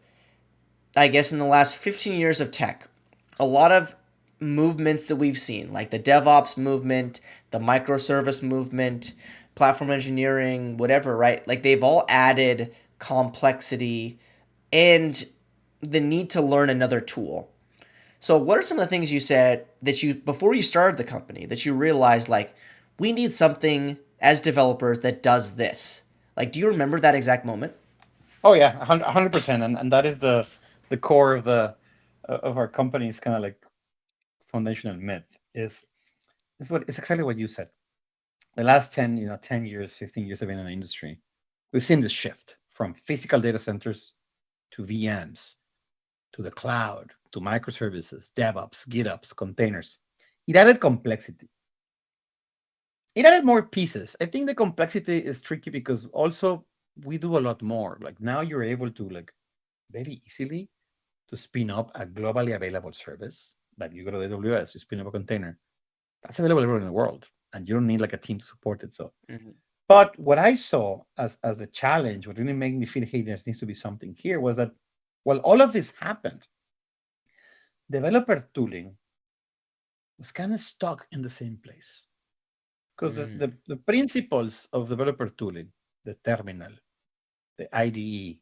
I guess, in the last 15 years of tech, a lot of movements that we've seen, like the DevOps movement, the microservice movement, platform engineering, whatever, right? Like they've all added complexity and the need to learn another tool. So, what are some of the things you said that you, before you started the company, that you realized, like, we need something as developers that does this? Like, do you remember that exact moment? Oh yeah, 100%, and that is the core of our company's kind of like foundational myth is what it's exactly what you said. The last 10 years, 15 years of being in the industry, we've seen this shift from physical data centers to VMs to the cloud to microservices, DevOps, GitOps, containers. It added complexity. It added more pieces. I think the complexity is tricky because also we do a lot more. Like now you're able to like very easily to spin up a globally available service. Like you go to AWS, you spin up a container. That's available everywhere in the world. And you don't need like a team to support it. So, Mm-hmm. but what I saw as a challenge, what really made me feel, hey, there needs to be something here was that while all of this happened, developer tooling was kind of stuck in the same place. Because Mm-hmm. the principles of developer tooling, the terminal, the IDE,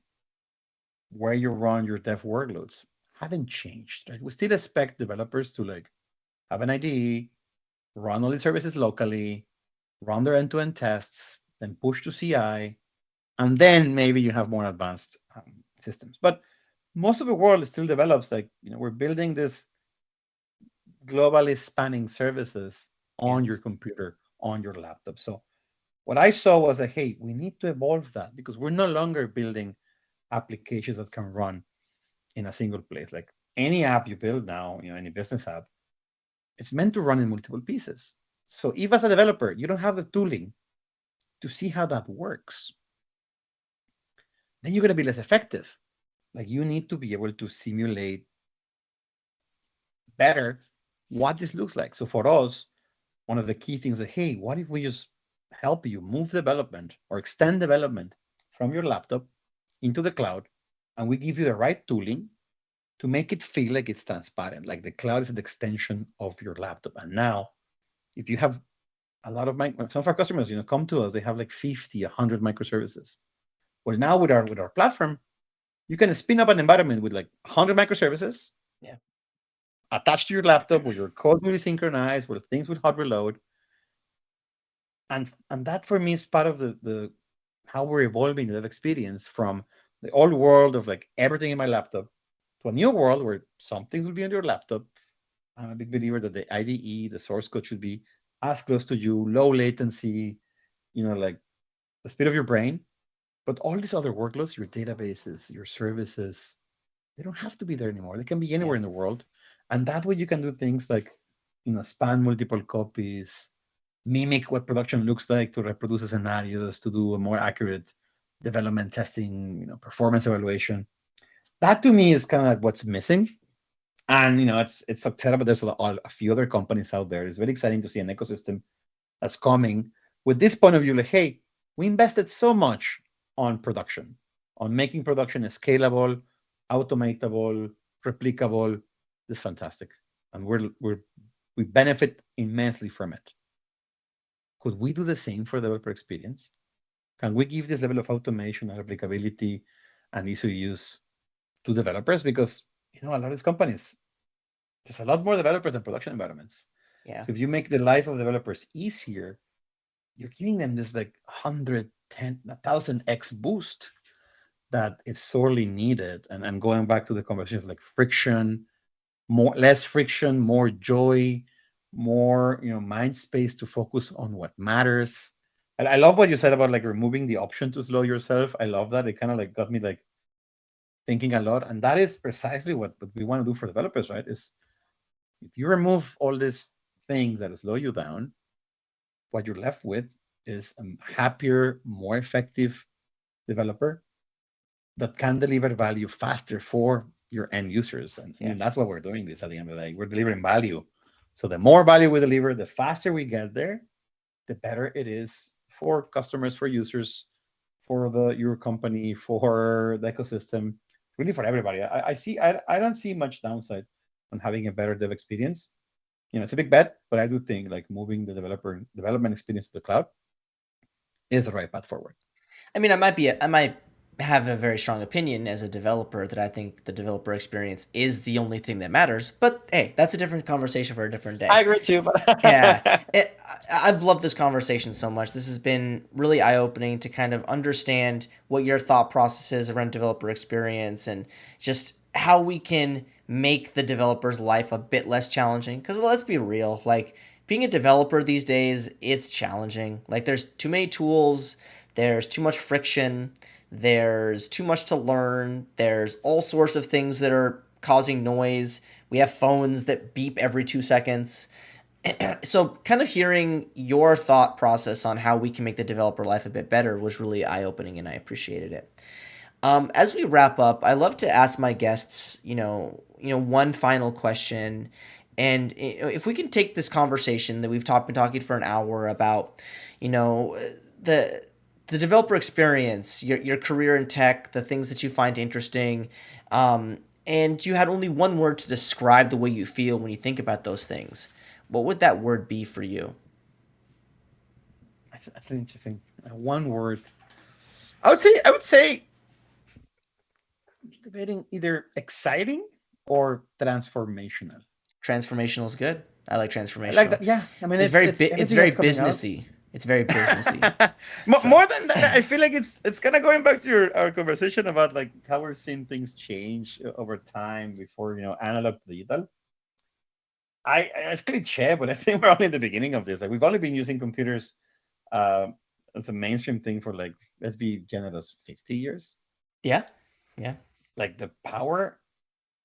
where you run your dev workloads, haven't changed. Right? We still expect developers to like have an IDE, run all the services locally, run their end-to-end tests, then push to CI, and then maybe you have more advanced systems. But most of the world still develops like we're building this globally spanning services Yeah. on your computer, on your laptop. So what I saw was that, hey, we need to evolve that because we're no longer building applications that can run in a single place. Like any app you build now, any business app, it's meant to run in multiple pieces. So if as a developer, you don't have the tooling to see how that works, then you're going to be less effective. Like you need to be able to simulate better what this looks like. So for us, one of the key things is, hey, what if we just help you move development or extend development from your laptop into the cloud, and we give you the right tooling to make it feel like it's transparent, like the cloud is an extension of your laptop. And now, if you have a lot of some of our customers, come to us, they have like 50, 100 microservices. Well, now with our platform, you can spin up an environment with like 100 microservices Yeah. attached to your laptop, where your code will be synchronized, where things will hot reload, and that for me is part of the how we're evolving the dev experience from the old world of like everything in my laptop to a new world where some things will be on your laptop. I'm a big believer that the IDE, the source code, should be as close to you, low latency, like the speed of your brain. But all these other workloads, your databases, your services, they don't have to be there anymore. They can be Yeah. anywhere in the world. And that way you can do things like, span multiple copies, mimic what production looks like to reproduce the scenarios, to do a more accurate development testing, performance evaluation. That to me is kind of like what's missing. And it's Octera, but there's a few other companies out there. It's very exciting to see an ecosystem that's coming with this point of view, like, hey, we invested so much on production, on making production scalable, automatable, replicable. This is fantastic. And we benefit immensely from it. Could we do the same for developer experience? Can we give this level of automation and replicability and ease of use to developers? Because a lot of these companies, there's a lot more developers than production environments. Yeah. So if you make the life of developers easier, you're giving them this like 1,000x boost that is sorely needed. And going back to the conversation of like friction, less friction, more joy, more mind space to focus on what matters. And I love what you said about like removing the option to slow yourself. I love that. It kind of like got me like thinking a lot. And that is precisely what we want to do for developers, right? Is if you remove all these things that slow you down, what you're left with is a happier, more effective developer that can deliver value faster for your end users. And I Yeah. mean, that's why we're doing this at the end of the day. We're delivering value. So the more value we deliver, the faster we get there, the better it is for customers, for users, for your company, for the ecosystem, really for everybody. I don't see much downside on having a better dev experience. It's a big bet, but I do think like moving the development experience to the cloud is the right path forward. I mean, I might have a very strong opinion as a developer that I think the developer experience is the only thing that matters. But hey, that's a different conversation for a different day. I agree too, Yeah, but I've loved this conversation so much. This has been really eye opening to kind of understand what your thought process is around developer experience and just how we can make the developer's life a bit less challenging. Because let's be real, like being a developer these days, it's challenging. Like there's too many tools, there's too much friction, there's too much to learn, there's all sorts of things that are causing noise. We have phones that beep every 2 seconds. So kind of hearing your thought process on how we can make the developer life a bit better was really eye-opening and I appreciated it. As we wrap up, I love to ask my guests, one final question, and if we can take this conversation that been talking for an hour about, the the developer experience, your career in tech, the things that you find interesting, and you had only one word to describe the way you feel when you think about those things, what would that word be for you? that's an interesting one word. I would say debating either exciting or transformational. Transformational is good. I like I like transformational. that. Yeah, I mean, It's it's it's everything very that's coming out. businessy. It's very businessy. So More than that, I feel like it's kind of going back to our conversation about like how we're seeing things change over time before analog to digital. It's cliche, but I think we're only in the beginning of this. Like we've only been using computers uh, as a mainstream thing for like, let's be generous, 50 years. yeah, yeah. Like the power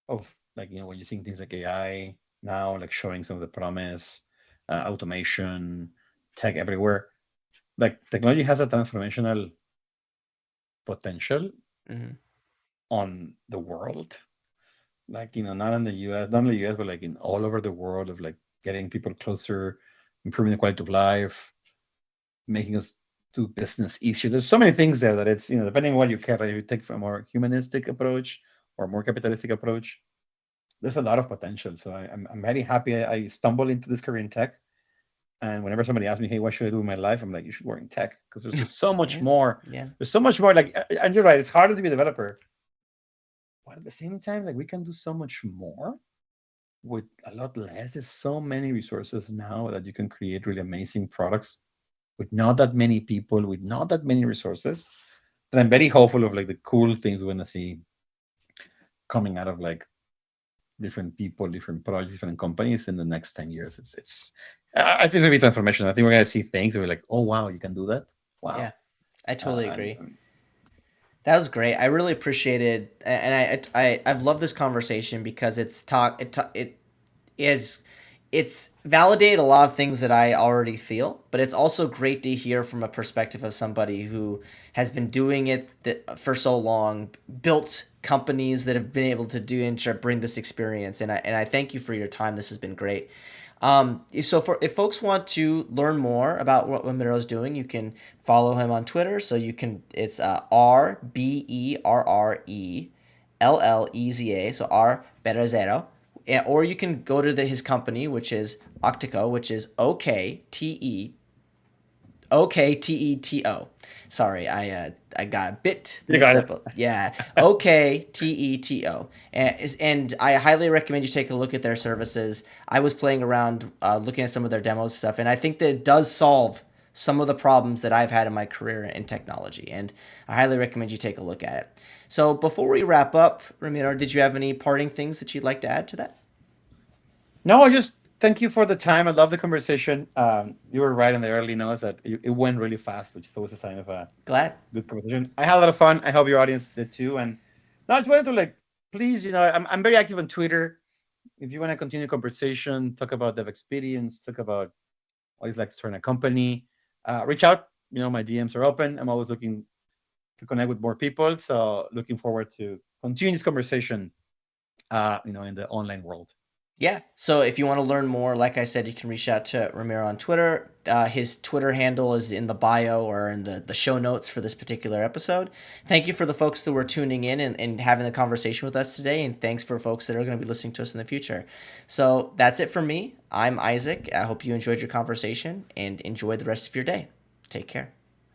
of like when you're seeing things like AI now, like showing some of the promise, automation, tech everywhere. Like technology has a transformational potential Hmm. on the world. Like not in the U.S., not in the U.S., but like in all over the world of like getting people closer, improving the quality of life, making us do business easier. There's so many things there that it's depending on what you care. If you take a more humanistic approach or a more capitalistic approach, there's a lot of potential. So I'm very happy I stumbled into this career in tech. And whenever somebody asks me, "Hey, what should I do in my life?" I'm like, "You should work in tech because there's just so much Yeah, more. yeah, There's so much more." Like, and you're right, it's harder to be a developer, but at the same time, like we can do so much more with a lot less. There's so many resources now that you can create really amazing products with not that many people, with not that many resources. And I'm very hopeful of like the cool things we're gonna see coming out of like different people, different projects, different companies in the next 10 years. I think it's gonna be transformational. I think we're gonna see things that we're like, oh wow, you can do that. yeah. Wow. I totally And agree. That was great. I really appreciated, and I've loved this conversation because it is it's validated a lot of things that I already feel, but it's also great to hear from a perspective of somebody who has been doing it for so long, built companies that have been able to do and to bring this experience. And I thank you for your time. This has been great. So for if folks want to learn more about what Ramiro is doing, you can follow him on Twitter. So you can it's Berrelleza. So R Berrelleza. Or you can go to his company, which is Okteto, which is OKTETO. Sorry, I got a bit you got mixed it. up. Yeah, OKTETO, and I highly recommend you take a look at their services. I was playing around, looking at some of their demos stuff, and I think that it does solve some of the problems that I've had in my career in technology, and I highly recommend you take a look at it. So before we wrap up, Ramiro, did you have any parting things that you'd like to add to that? No, I just thank you for the time. I love the conversation. You were right in the early notes that it went really fast, which is always a sign of a Glad. good conversation. I had a lot of fun. I hope your audience did too. And now I just wanted to like, please, I'm very active on Twitter. If you want to continue conversation, talk about dev experience, talk about what it's like to start a company, reach out. My DMs are open. I'm always looking to connect with more people. So looking forward to continue this conversation, in the online world. Yeah. So if you want to learn more, like I said, you can reach out to Ramiro on Twitter. His Twitter handle is in the bio or in the show notes for this particular episode. Thank you for the folks that were tuning in and having the conversation with us today. And thanks for folks that are going to be listening to us in the future. So that's it for me. I'm Isaac. I hope you enjoyed your conversation and enjoy the rest of your day. Take care.